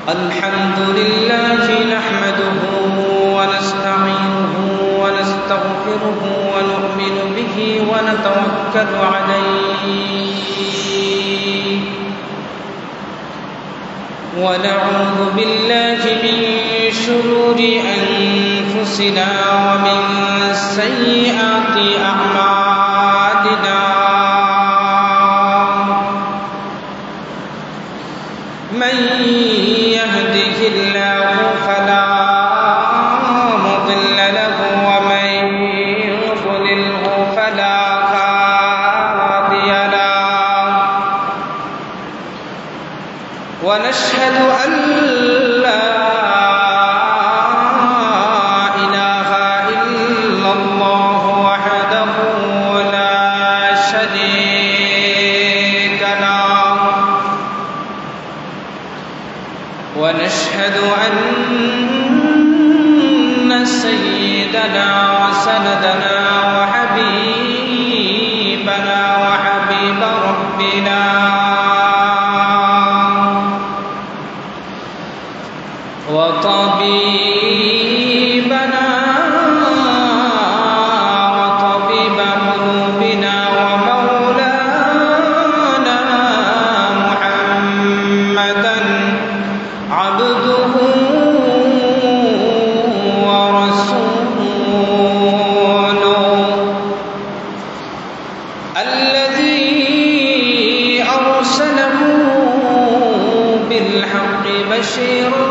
الحمد لله نحمده ونستعينه ونستغفره ونؤمن به ونتوكل عليه ونعوذ بالله من شرور أنفسنا ومن سيئات أعمالنا من يهده الله فلا مضل له ومن يضلله فلا هادي له ونشهد أن لا إله إلا الله وحده لا شريك له ونشهد أن سيدنا وسندنا وحبيبنا وحبيب ربنا وطبيبنا وطبيب قلوبنا ومولانا محمدا عبده ورسوله الذي أرسله بالحق بشيرا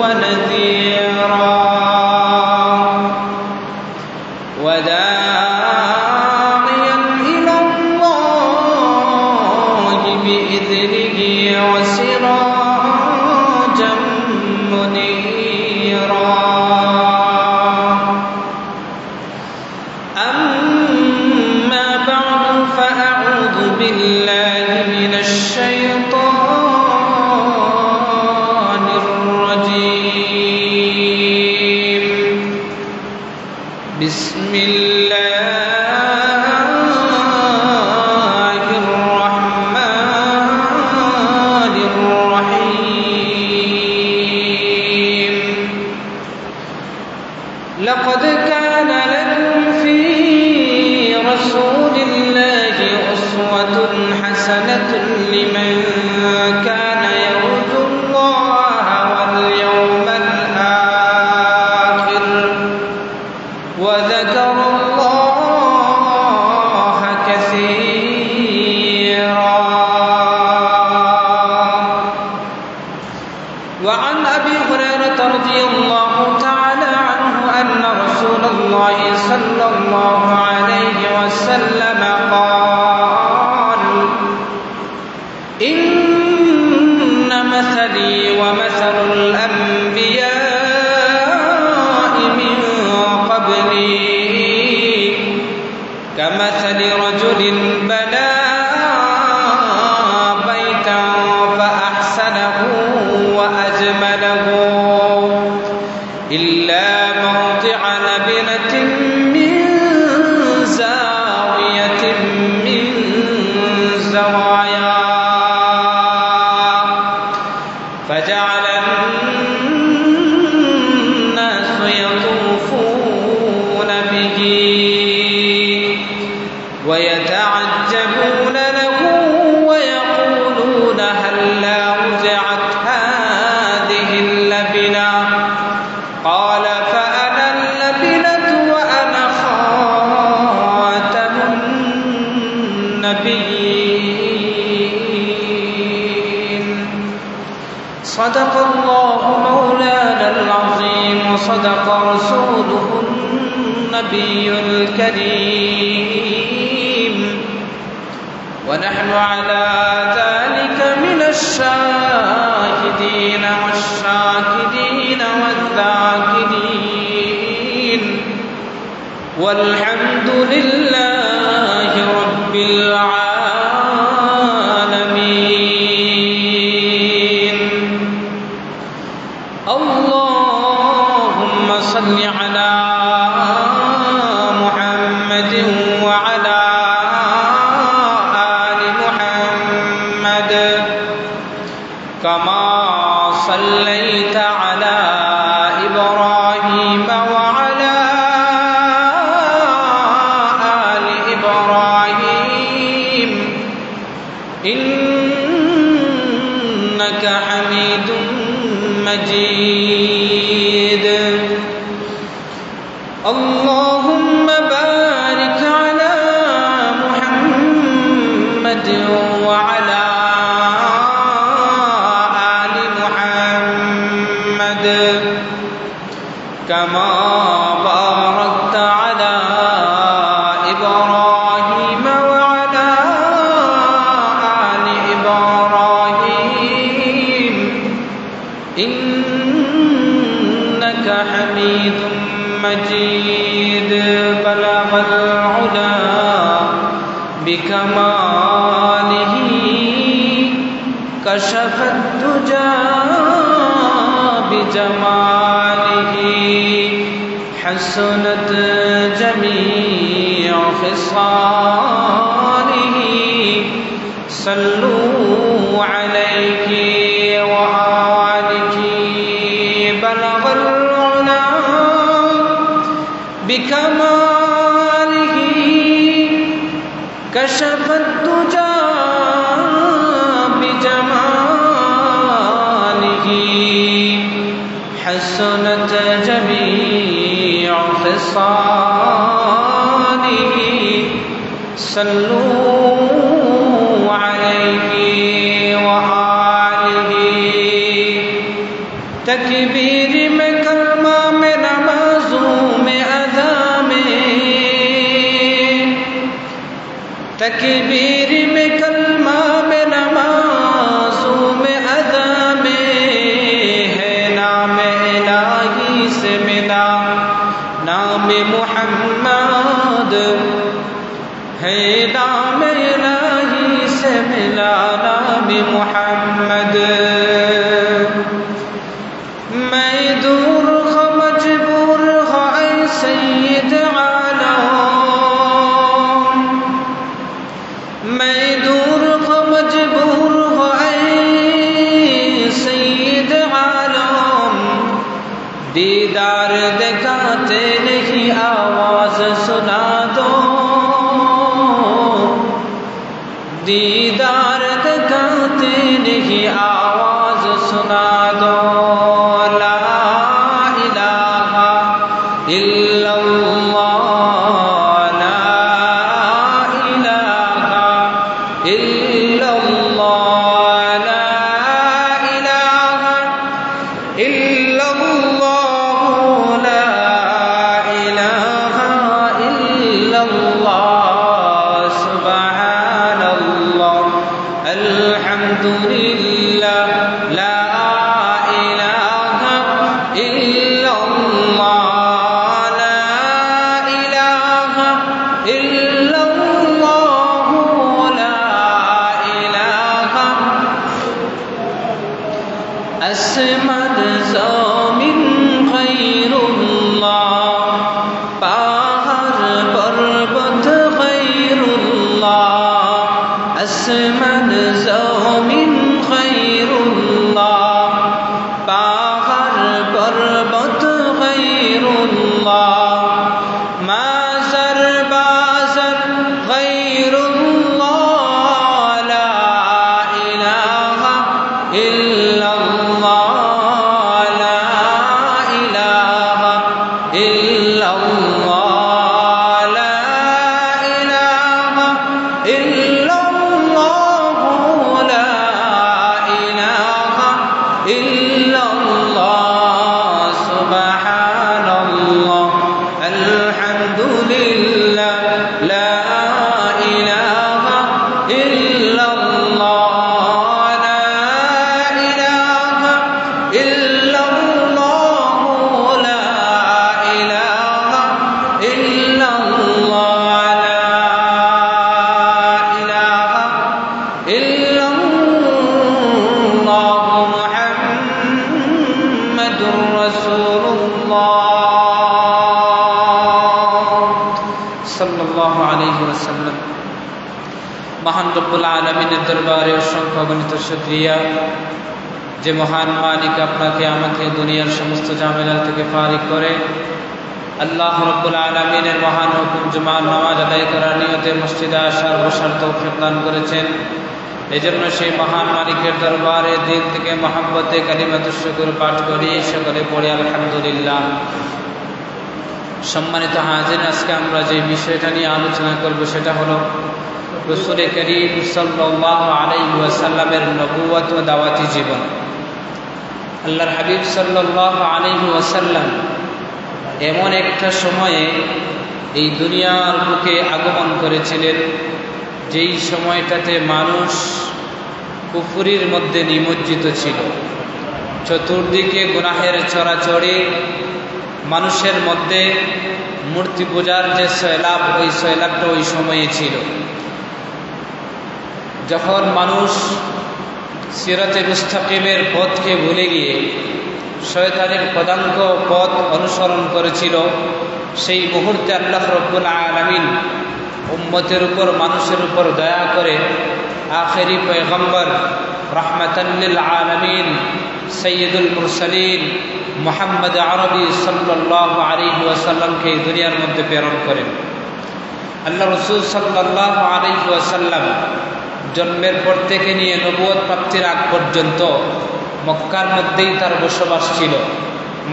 ونذيرا وداعيا إلى الله بإذنه وسراجا منيرا أما بعد فأعوذ بالله من الشيطان الرجيم بسم الله الرحمن الرحيم لقد كان لكم في رسول الله أسوة حسنة لمن كان يرجو الله واليوم الآخر وذكر الله كثيرا وعن أبي هريرة رضي الله تعالى عنه أن رسول الله صلى الله عليه وسلم قال إن مثلي ومثل الأنبياء من قبلي كمثل رجل بنى بيتا فأحسنه وأجمله إلا موضع لبنة من زاوية من زوايا فجعل الناس يطوفون به ويتعجبون له ويقولون هلا وضعت هذه اللبنة قال فأنا اللبنة وأنا خاتم النبيين صدق الله مولانا العظيم وصدق رسوله النبي الكريم ونحن على ذلك من الشاهدين والشاكرين والذاكرين والحمد لله رب العالمين اللهم صل على محمد وعلى آل محمد كما مجيد بلغ العلا بكماله كشف الدجى بجماله حسنت جميع خصاله صلوا عليه وآله بلغ العلا بكماله كشف الدجى بجماله حسنت جميع خصاله صلوا عليه وآله تکبیر میں کلمہ میں نمازوں میں ادا میں تکبیر میں کلمہ میں نمازوں میں ادا میں ہے نام الہی سے ملا نام محمد ہے نام الہی سے ملا نام محمد میں دور خو مجبور ہو اے سید عالم میں دور خو مجبور ہو اے سید عالم دیدار دکھاتے نہیں آواز سنا دو دیدار دکھاتے نہیں آواز سنا دو لا الہ الا اللہ لا الہ الا اللہ لا الہ الا اللہ لا الہ الا اللہ سبحان اللہ الحمد للہ لا الہ الا اللہ لا الہ الا اللہ لا الہ اسمد زمین غیر اللہ پہاڑ پربت غیر اللہ اسمد زمین غیر اللہ پہاڑ پربت غیر اللہ مازر بازر غیر اللہ لا الہ الا اللہ لا الہ الا اللہ لا الہ الا اللہ لا الہ الا اللہ سبحان اللہ الحمد للہ لا الہ الا اللہ لا الہ الا اللہ لا الہ الا اللہ لا الہ الا اللہ محمد رسول اللہ صلی اللہ علیہ وسلم মহান রব্বুল আলামিনের দরবারে অসংখ্য অগণিত শুকরিয়া যে মহান মালিক আপনাকে আমাকে দুনিয়ার সমস্ত ঝামেলা থেকে ফারিগ করে আল্লাহ রব্বুল আলামিনের মহান হুকুম জুমার নামাজ আদায় করার নিয়তে মসজিদে আসার বসার তৌফিক দান করেছেন এজন্য সেই মহান মালিকের দরবারে দিল থেকে মহব্বতে কালিমাতুশ শুকর পাঠ করি সকলে পড়ি আলহামদুলিল্লাহ সম্মানিত হাজির আজকে আমরা যে বিষয়টা নিয়ে আলোচনা করব সেটা হলো রাসূল করিম সাল্লাল্লাহু আলাইহি ওয়াসাল্লামের নবুয়ত ও দাওয়াতি জীবন আল্লাহর হাবিব সাল্লাল্লাহু আলাইহি ওয়াসাল্লাম এমন একটা সময়ে এই দুনিয়ার বুকে আগমন করেছিলেন যেই সময়টাতে মানুষ কুফরির মধ্যে নিমজ্জিত ছিল চতুর্দিকে গুনাহের ছড়াছড়ি মানুষের মধ্যে মূর্তি পূজার যে সয়লাভ, ওই সয়লাভটা ওই সময়ে ছিল। যখন মানুষ সিরাতে মুস্তাকিমের পথকে ভুলে গিয়ে শয়তানের পদাঙ্ক পথ অনুসরণ করেছিল, সেই মুহূর্তে আল্লাহ রাব্বুল আলামিন উম্মতের উপর, মানুষের উপর দয়া করে আখেরি পয়গম্বর রাহমাতান লিল আলামিন সাইয়্যিদুল মুরসালিন মুহাম্মদ আরবি সাল্লাল্লাহু আলাইহি ওয়াসাল্লামকে এই দুনিয়ার মধ্যে প্রেরণ করেন। আল্লাহ রাসূল সাল্লাল্লাহু আলাইহি ওয়াসাল্লাম জন্মের পর থেকে নিয়ে নবুয়ত প্রাপ্তির আগ পর্যন্ত মক্কার মধ্যেই তার বসবাস ছিল।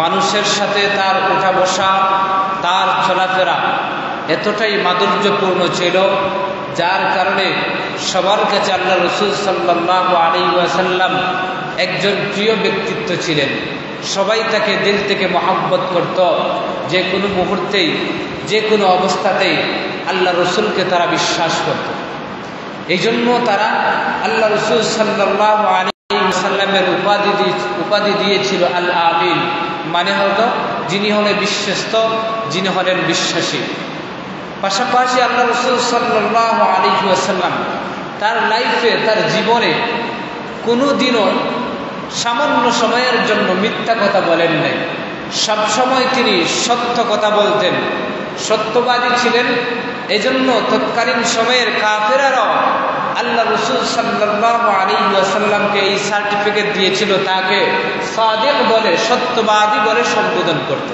মানুষের সাথে তার উঠা বসা, তার চলাফেরা এতটাই মাধুর্যপূর্ণ ছিল, যার কারণে সবার কাছে আল্লাহ রাসূল সাল্লাল্লাহু আলাইহি ওয়াসাল্লাম একজন প্রিয় ব্যক্তিত্ব ছিলেন। সবাই তাকে দিল থেকে মহব্বত করত। যে কোনো মুহূর্তেই, যে কোনো অবস্থাতেই আল্লাহ রসুলকে তারা বিশ্বাস করত। এই জন্য তারা আল্লাহ রসুল সাল্লাল্লাহু আলাইহি ওয়াসাল্লামের উপাধি দিয়েছিল আল আমিন, মানে হলো যিনি হলেন বিশ্বস্ত, যিনি হলেন বিশ্বাসী। পাশাপাশি আল্লাহ রসুল সাল্লাল্লাহু আলাইহি ওয়াসাল্লাম তার লাইফে, তার জীবনে কোনো দিনও সামান্য সময়ের জন্য মিথ্যা কথা বলেন নাই। সবসময় তিনি সত্য কথা বলতেন, সত্যবাদী ছিলেন। এজন্য তৎকালীন সময়ের কাফেরারাও আল্লাহ রসুল সাল্লাল্লাহু আলাইহি ওয়াসাল্লামকে এই সার্টিফিকেট দিয়েছিল, তাকে সাদিক বলে, সত্যবাদী বলে সম্বোধন করত।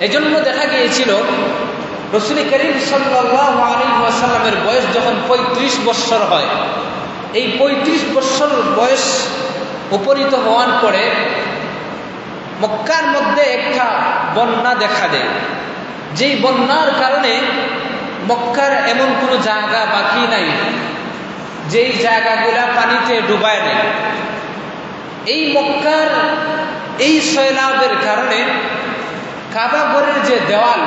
এজন্য দেখা গিয়েছিল রসুল করিম সাল্লাল্লাহু আলাইহি ওয়াসাল্লামের বয়স যখন 35 বৎসর হয়, এই 35 বৎসর বয়স উপনীত হওয়ার পরে মক্কার মধ্যে একটা বন্যা দেখা দেয়। যেই বন্যার কারণে মক্কার এমন কোনো জায়গা বাকি নাই যেই জায়গাগুলা পানিতে ডুবায় নেয়। এই মক্কার এই সয়লাবের কারণে কাবা ঘরের যে দেওয়াল,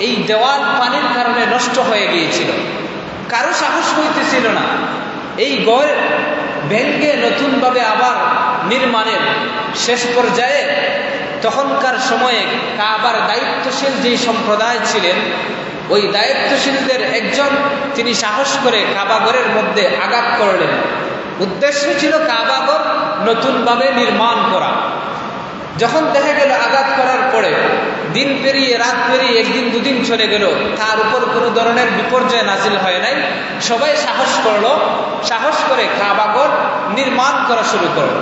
এই দেওয়াল পানির কারণে নষ্ট হয়ে গিয়েছিল। কারো সাহস হইতেছিল না এই ঘর ভেঙ্গে নতুনভাবে আবার নির্মাণের। শেষ পর্যায়ে তখনকার সময়ে কাবার দায়িত্বশীল যেই সম্প্রদায় ছিলেন, ওই দায়িত্বশীলদের একজন তিনি সাহস করে কাবা ঘরের মধ্যে আঘাত করলেন। উদ্দেশ্য ছিল কাবা ঘর নতুনভাবে নির্মাণ করা। যখন দেখা গেল আঘাত করার পরে দিন পেরিয়ে রাত পেরিয়ে একদিন দুদিন চলে গেল, তার উপর কোনো ধরনের বিপর্যয় নাজিল হয় নাই। সবাই সাহস করলো, সাহস করে কাবা ঘর নির্মাণ করা শুরু করলো।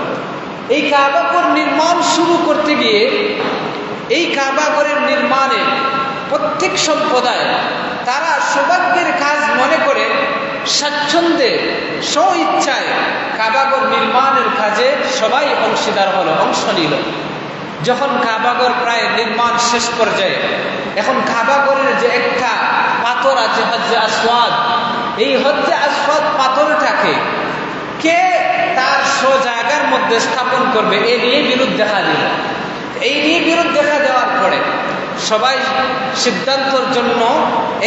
এই কাবা ঘর নির্মাণ শুরু করতে গিয়ে এই কাবা ঘরের নির্মাণে প্রত্যেক সম্প্রদায় তারা সৌভাগ্যের কাজ মনে করে স্বাচ্ছন্দ্যে স্ব ইচ্ছায় কাবা ঘর নির্মাণের কাজে সবাই অংশীদার হলো, অংশ নিল। যখন কাবা ঘর প্রায় নির্মাণ শেষ পর্যায়ে, এখন কাবা ঘরের যে একটা পাথর আছে হজ্জে আসওয়াদ, এই হজ্জে আসওয়াদ পাথরটাকে কে তার জায়গার মধ্যে স্থাপন করবে, এই নিয়ে বিরোধ দেখা দিল। এই নিয়ে বিরোধ দেখা দেওয়ার পরে সবাই সিদ্ধান্তর জন্য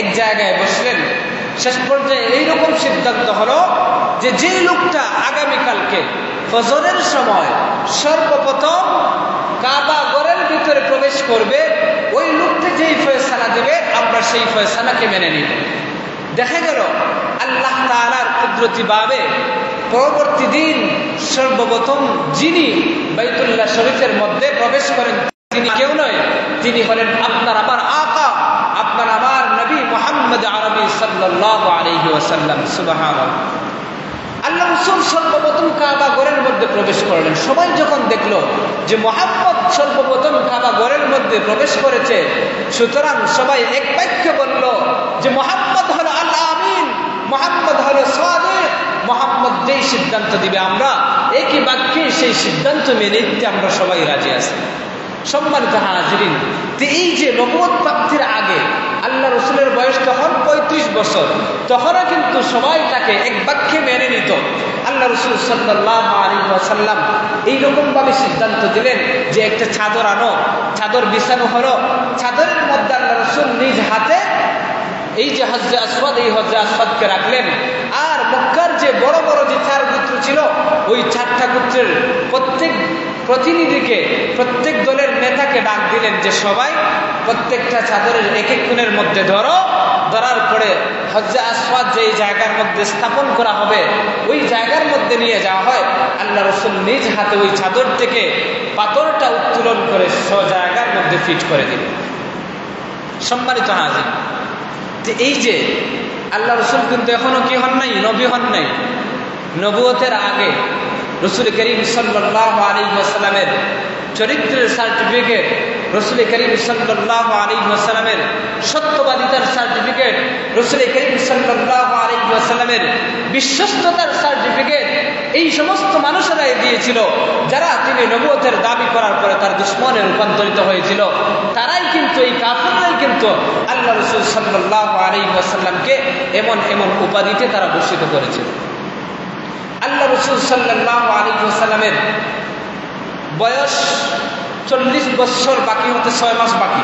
এক জায়গায় বসলেন। শেষ পর্যায়ে এইরকম সিদ্ধান্ত হলো যে যে লোকটা আগামীকালকে ফজরের সময় সর্বপ্রথম কাবা ঘরের ভিতরে প্রবেশ করবে, ওই লোকটা যেই ফয়সালা দিবে আমরা সেই ফয়সালাকে মেনে নিব। দেখা গেল আল্লাহ তাআলার কুদরতি ভাবে পরবর্তী দিন সর্বপ্রথম যিনি বাইতুল্লাহ শরীফের মধ্যে প্রবেশ করেন তিনি কেউ নয়, তিনি হলেন আপনার আমার আকা, আপনার আমার নবী মুহাম্মদ আরবি সাল্লাল্লাহু আলাইহি ওয়াসাল্লাম। সুবহানাল্লাহ। আল্লাহ রাসূল সর্বপ্রথম কাবা ঘরের মধ্যে প্রবেশ করলেন। সবাই যখন দেখলো যে মুহাম্মদ সর্বপ্রথম কাবা ঘরের মধ্যে প্রবেশ করেছে, সুতরাং সবাই এক বাক্যে বলল যে মুহাম্মদ হলো আল আমিন, মুহাম্মদ হলো সাদিক, মুহাম্মদ যেই সিদ্ধান্ত দিবে আমরা একই বাক্যে সেই সিদ্ধান্ত মেনে নিতে আমরা সবাই রাজি আছি। সম্মানিত হাজিরিন, এই যে নবুয়ত প্রাপ্তির আগে আল্লাহ রসুলের বয়স তখন 35 বছর, তখনও কিন্তু সবাই তাকে এক বাক্যে মেনে নিত। আল্লাহ রসুল সাল্লাল্লাহু আলাইহি ওয়াসাল্লাম এইরকম ভাবে সিদ্ধান্ত দিলেন যে একটা চাদর আনো, চাদর বিছানো হলো। চাদরের মধ্যে আল্লাহ রসুল নিজ হাতে এই যে হজ্জে আসওয়াদ, এই হজ্জে আসওয়াদকে রাখলেন। আর মক্কার যে বড় বড় যে 4 গোত্র ছিল, ওই 4টা গোত্রের প্রত্যেক প্রতিনিধিকে, প্রত্যেক দলের নেতাকে ডাক দিলেন যে সবাই প্রত্যেকটা চাদরের এক এক কোণের মধ্যে ধরার পরে হজ্জে আসওয়াদ যেই জায়গার মধ্যে স্থাপন করা হবে ওই জায়গার মধ্যে নিয়ে যাওয়া হয়। আল্লাহ রাসূল নিজ হাতে ওই চাদর থেকে পাথরটা উত্তোলন করে জায়গার মধ্যে ফিট করে দিলেন। সম্মানিত হাজির, যে এই যে আল্লাহ রাসূল কিন্তু এখনো কি হন নাই, নবী হন নাই। নবুয়তের আগে রাসূল করিম সাল্লাল্লাহু আলাইহি ওয়াসাল্লামের চরিত্রের সার্টিফিকেট, রাসূল করিম সাল্লাল্লাহু আলাইহি ওয়াসাল্লামের সত্যবাদিতার সার্টিফিকেট, রাসূল করিম সাল্লাল্লাহু আলাইহি ওয়াসাল্লামের বিশ্বস্ততার সার্টিফিকেট এই সমস্ত মানুষেরাই দিয়েছিল যারা তিনি নবুয়তের দাবি করার পরে তার দুশমনে রূপান্তরিত হয়েছিল। তারাই কিন্তু, এই কাফিররাই কিন্তু আল্লাহ রাসূল সাল্লাল্লাহু আলাইহি ওয়াসাল্লামকে এমন এমন উপাধিতে তারা ভূষিত করেছিল। আল্লাহ রাসূল সাল্লাল্লাহু আলাইহি ওয়াসাল্লামের বয়স 40 বছর বাকি হতে 6 মাস বাকি,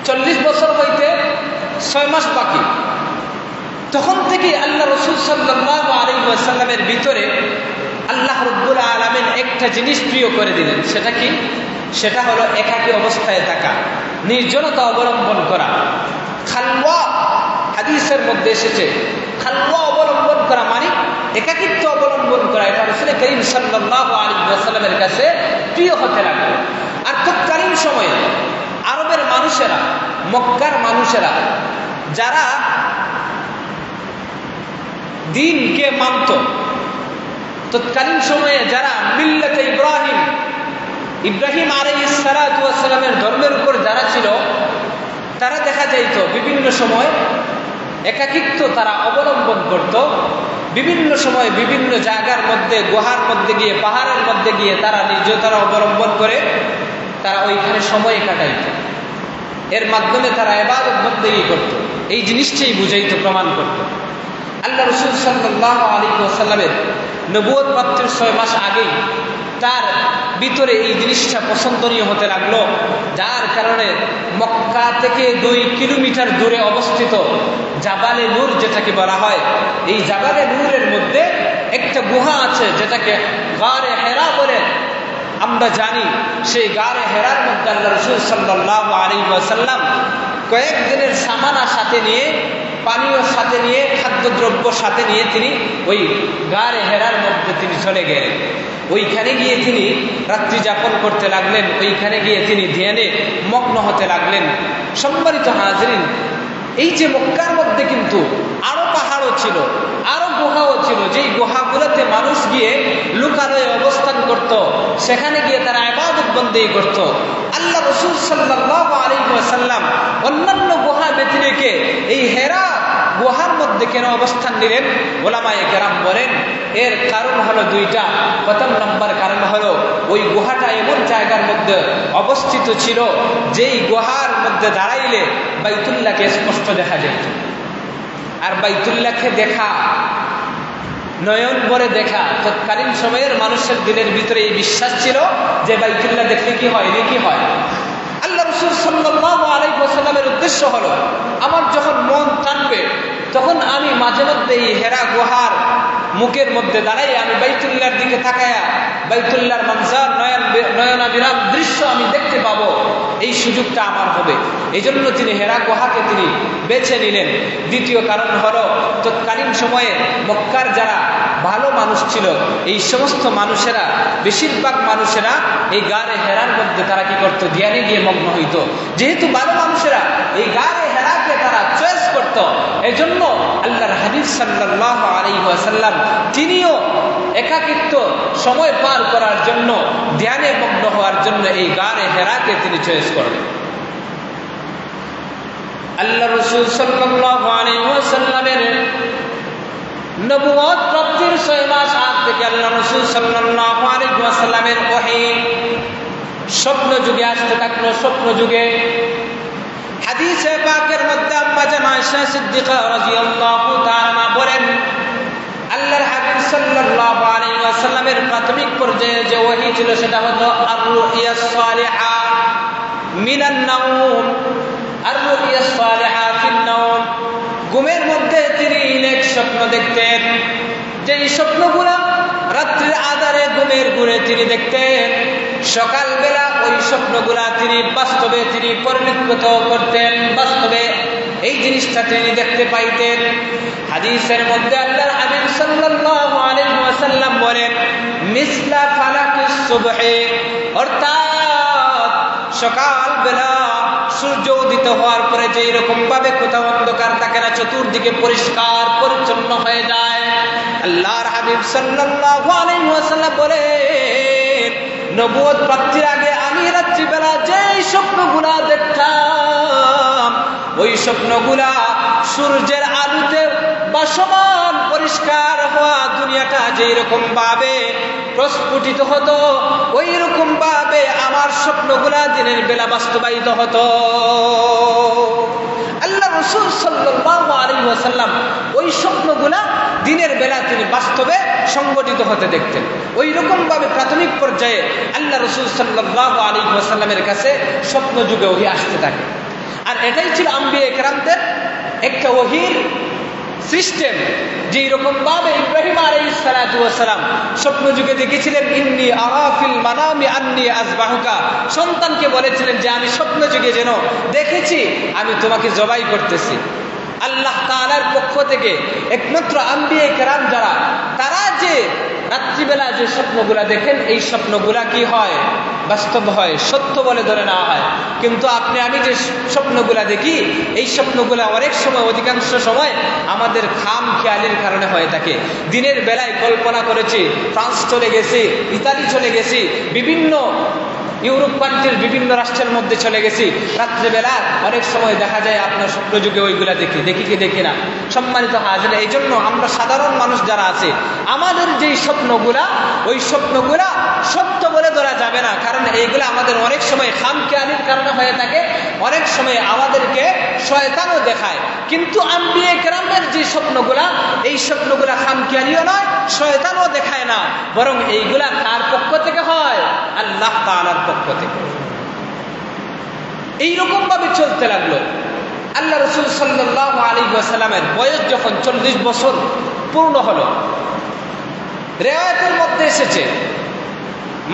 40 বছর হইতে 6 মাস বাকি। তখন থেকে আল্লাহ রাসূল সাল্লাল্লাহু আলাইহি ওয়াসাল্লামের ভিতরে আল্লাহ রাব্বুল আলামিন একটা জিনিস প্রিয় করে দিলেন। সেটা কি? সেটা হলো একাকী অবস্থায় থাকা, নির্জনতা অবলম্বন করা। খালওয়া হাদিসের মধ্যে এসেছে, খালওয়া অবলম্বন করা মানে একাকিত্ব অবলম্বন করা। এটা রাসূল করিম সাল্লাল্লাহু আলাইহি ওয়াসাল্লামের কাছে প্রিয় হতে লাগলো। আর তৎকালীন সময়ে আরবের মানুষেরা, মক্কার মানুষেরা যারা দ্বীনকে মানত, তৎকালীন সময়ে যারা মিল্লাতে ইব্রাহিম আলাইহিস সালাতু ওয়াস সালামের ধর্মের উপর যারা ছিল, তারা দেখা যাইত বিভিন্ন সময় একাকিত্ব তারা অবলম্বন করত। বিভিন্ন সময় বিভিন্ন জায়গার মধ্যে, গুহার মধ্যে গিয়ে, পাহাড়ের মধ্যে গিয়ে তারা নির্জনতা অবলম্বন করে তারা ওইখানে সময় কাটাইত। এর মাধ্যমে তারা ইবাদত বন্দেগী করত। এই জিনিসটাই বুঝাইত, প্রমাণ করত। আল্লাহ রাসূল সাল্লাল্লাহু আলাইহি ওয়াসাল্লামের নবুয়ত প্রাপ্তির 6 মাস আগেই তার ভিতরে এই জিনিসটা পছন্দনীয় হতে লাগলো, যার কারণে মক্কা থেকে 2 কিলোমিটার দূরে অবস্থিত জাবালে নূর যেটাকে বলা হয়, এই জাবালে নূরের মধ্যে একটা গুহা আছে যেটাকে গারে হেরা বলে আমরা জানি। সেই গারে হেরার মধ্যে আল্লাহ রাসূল সাল্লাল্লাহু আলাইহি ওয়াসাল্লাম কয়েকদিনের সামানা সাথে নিয়ে, পানীয় সাথে নিয়ে, খাদ্যদ্রব্য সাথে নিয়ে তিনি ওই গারে হেরার মধ্যে তিনি চলে গেলেন। ওইখানে গিয়ে তিনি রাত্রি যাপন করতে লাগলেন, ওইখানে গিয়ে তিনি ধ্যানে মগ্ন হতে লাগলেন। সম্মানিত হাজরিন, এই যে মক্কার মধ্যে কিন্তু আরো পাহাড়ও ছিল, আরো গুহাও ছিল, যেই গুহাগুলোতে মানুষ গিয়ে লুকালয়ে অবস্থান করত, সেখানে গিয়ে তারা ইবাদত বন্দেগী করত। আল্লাহ রাসূল সাল্লাল্লাহু আলাইহি ওয়াসাল্লাম অন্যান্য গুহা ব্যতীত রেখে এই হেরা গুহার মধ্যে কেন অবস্থান নিলেন? ওলামায়ে কেরাম বলেন এর কারণ হলো 2টা। প্রথম নম্বর কারণ হলো ওই গুহাটা এমন জায়গার মধ্যে অবস্থিত ছিল যেই গুহার মধ্যে দাঁড়াইলে বাইতুল্লাহকে স্পষ্ট দেখা যেত। আর বাইতুল্লাহকে দেখা, নয়ন ভরে দেখা, তৎকালীন সময়ের মানুষের দিলের ভিতরে এই বিশ্বাস ছিল যে বাইতুল্লাহ দেখলে কি হয়, নেকি হয়। আল্লাহ রাসূল সাল্লাল্লাহু আলাইহি ওয়াসাল্লামের উদ্দেশ্য হলো, আমার যখন মন টানবে তখন আমি মাঝে মধ্যে এই হেরা গুহার মুখের মধ্যে দাঁড়াই, আমি বাইতুল্লাহর দিকে তাকায়া বাইতুল্লাহর মঞ্জার নয়নাভিরাম দৃশ্য আমি দেখতে পাবো, এই সুযোগটা আমার হবে। এই জন্য তিনি হেরা গুহাকে তিনি বেছে নিলেন। দ্বিতীয় কারণ হলো, তৎকালীন সময়ে মক্কার যারা ভালো মানুষ ছিল, এই সমস্ত মানুষেরা, বেশিরভাগ মানুষেরা এই গারে হেরার মধ্যে তারা কি করত? ধ্যানে গিয়ে মগ্ন হইত। যেহেতু ভালো মানুষেরা এই গারে হেরাকে তারা চয়েস করত, এই জন্য আল্লাহর হাবিব সাল্লাল্লাহু আলাইহি ওয়াসাল্লাম তিনিও একাকিত্ব সময় পার করার জন্য, ধ্যানে মগ্ন হওয়ার জন্য এই গারে হেরাকে তিনি চয়েস করলেন। আল্লাহ রাসূল সাল্লাল্লাহু আলাইহি ওয়াসাল্লামের নবুয়ত প্রাপ্তির 6 মাস আগ থেকে আল্লাহ রাসূল সাল্লাল্লাহু আলাইহি ওয়াসাল্লামের ওহী স্বপ্ন যুগে আসতে থাকলো। স্বপ্ন যুগে হাদিসে পাকের মধ্যে আম্মা জান আয়েশা সিদ্দিকা রাদিয়াল্লাহু তাআলা বলেন, আল্লাহর হাবিব সাল্লাল্লাহু আলাইহি ওয়াসাল্লামের প্রাথমিক পর্যায়ে যে ওহী ছিল সেটা হলো আর-রুইয়াস সালিহা মিনান নাওম, আর-রুইয়াস সালিহা ফিন নাওম। ঘুমের মধ্যে তিনি নেক স্বপ্ন দেখতেন, যেই স্বপ্নগুলো রাত্রির আধারে ঘুমের ঘুরে তিনি দেখতেন, সকালবেলা ওই স্বপ্নগুলা তিনি বাস্তবে তিনি পরিণত করতেন, বাস্তবে এই জিনিসটা তিনি দেখতে পাইতেন। হাদিসের মধ্যে আল্লাহর হাবিব সাল্লাল্লাহু আলাইহি ওয়াসাল্লাম বলেন, মিসলা ফালাকিস সুবহি, অর্থাৎ সকালবেলা সূর্য উদিত হওয়ার পরে যে এরকম ভাবে কোথাও অন্ধকার থাকে না, চতুর্দিকে পরিষ্কার পরিচ্ছন্ন হয়ে যায়। আল্লাহর হাবিব সাল্লাল্লাহু আলাইহি ওয়াসাল্লাম বলেন, নবুয়ত প্রাপ্তির আগে আমি রাত্রিবেলা যে স্বপ্নগুলা দেখতাম, ওই স্বপ্নগুলা সূর্যের আলোতে বাসমান পরিষ্কার হওয়া দুনিয়াটা যেই রকম ভাবে প্রস্ফুটিত হতো, ওই রকম ভাবে আমার স্বপ্নগুলা দিনের বেলা বাস্তবায়িত হতো। আল্লাহ রাসূল সাল্লাল্লাহু আলাইহি ওয়াসাল্লাম ওই স্বপ্নগুলা দিনের বেলা তিনি বাস্তবে সংগঠিত হতে দেখতেন। ওই রকম ভাবে প্রাথমিক পর্যায়ে আল্লাহ রাসূল সাল্লাল্লাহু আলাইহি ওয়াসাল্লামের কাছে স্বপ্ন যুগে ওহী আসতে থাকে। আর এটাই ছিল আম্বিয়া কেরামদের একটা ওহীর সিস্টেম। যে এরকম ভাবে ইব্রাহিম আলাইহিস সালাতু ওয়াস সালাম স্বপ্ন যুগে দেখেছিলেন, ইন্নী আরা ফিল মানামি আন্নী আযবাহুকা, সন্তানকে বলেছিলেন যে আমি স্বপ্ন যুগে যেন দেখেছি আমি তোমাকে জবাই করতেছি। আল্লাহ তাআলার পক্ষ থেকে একমাত্র আম্বিয়া কেরাম যারা, তারা যে রাত্রিবেলা যে স্বপ্নগুলা দেখেন, এই স্বপ্নগুলা কি হয়? বাস্তব হয়, সত্য বলে ধরে নেওয়া হয়। কিন্তু আপনি আমি যে স্বপ্নগুলা দেখি, এই স্বপ্নগুলা অনেক সময়, অধিকাংশ সময় আমাদের খাম খেয়ালের কারণে হয়ে থাকে। দিনের বেলায় কল্পনা করেছি ফ্রান্স চলে গেছি, ইতালি চলে গেছি, বিভিন্ন ইউরোপ কান্ট্রির বিভিন্ন রাষ্ট্রের মধ্যে চলে গেছি, রাত্রেবেলা অনেক সময় দেখা যায় আপনার স্বপ্নযুগে ওইগুলা দেখি কি দেখি না। সম্মানিত হাজির, এই জন্য আমরা সাধারণ মানুষ যারা আছে, আমাদের যেই স্বপ্নগুলা, ওই স্বপ্নগুলা সত্য বলে ধরা যাবে না, কারণ এইগুলা আমাদের অনেক সময় খামখেয়ালির কারণে হয়ে থাকে, অনেক সময় আমাদেরকে শয়তানও দেখায়। কিন্তু আম্বিয়া কেরামের যে স্বপ্নগুলা, এই স্বপ্নগুলা খামখেয়ালিও নয়, শয়তানও দেখায় না, বরং এইগুলা কার পক্ষ থেকে হয়? আল্লাহ তাআলার পক্ষ থেকে। এইরকম ভাবে চলতে লাগলো। আল্লাহ রাসূল সাল্লাল্লাহু আলাইহি ওয়াসাল্লামের বয়স যখন 40 বছর পূর্ণ হলো, রিওয়ায়াতের মধ্যে এসেছে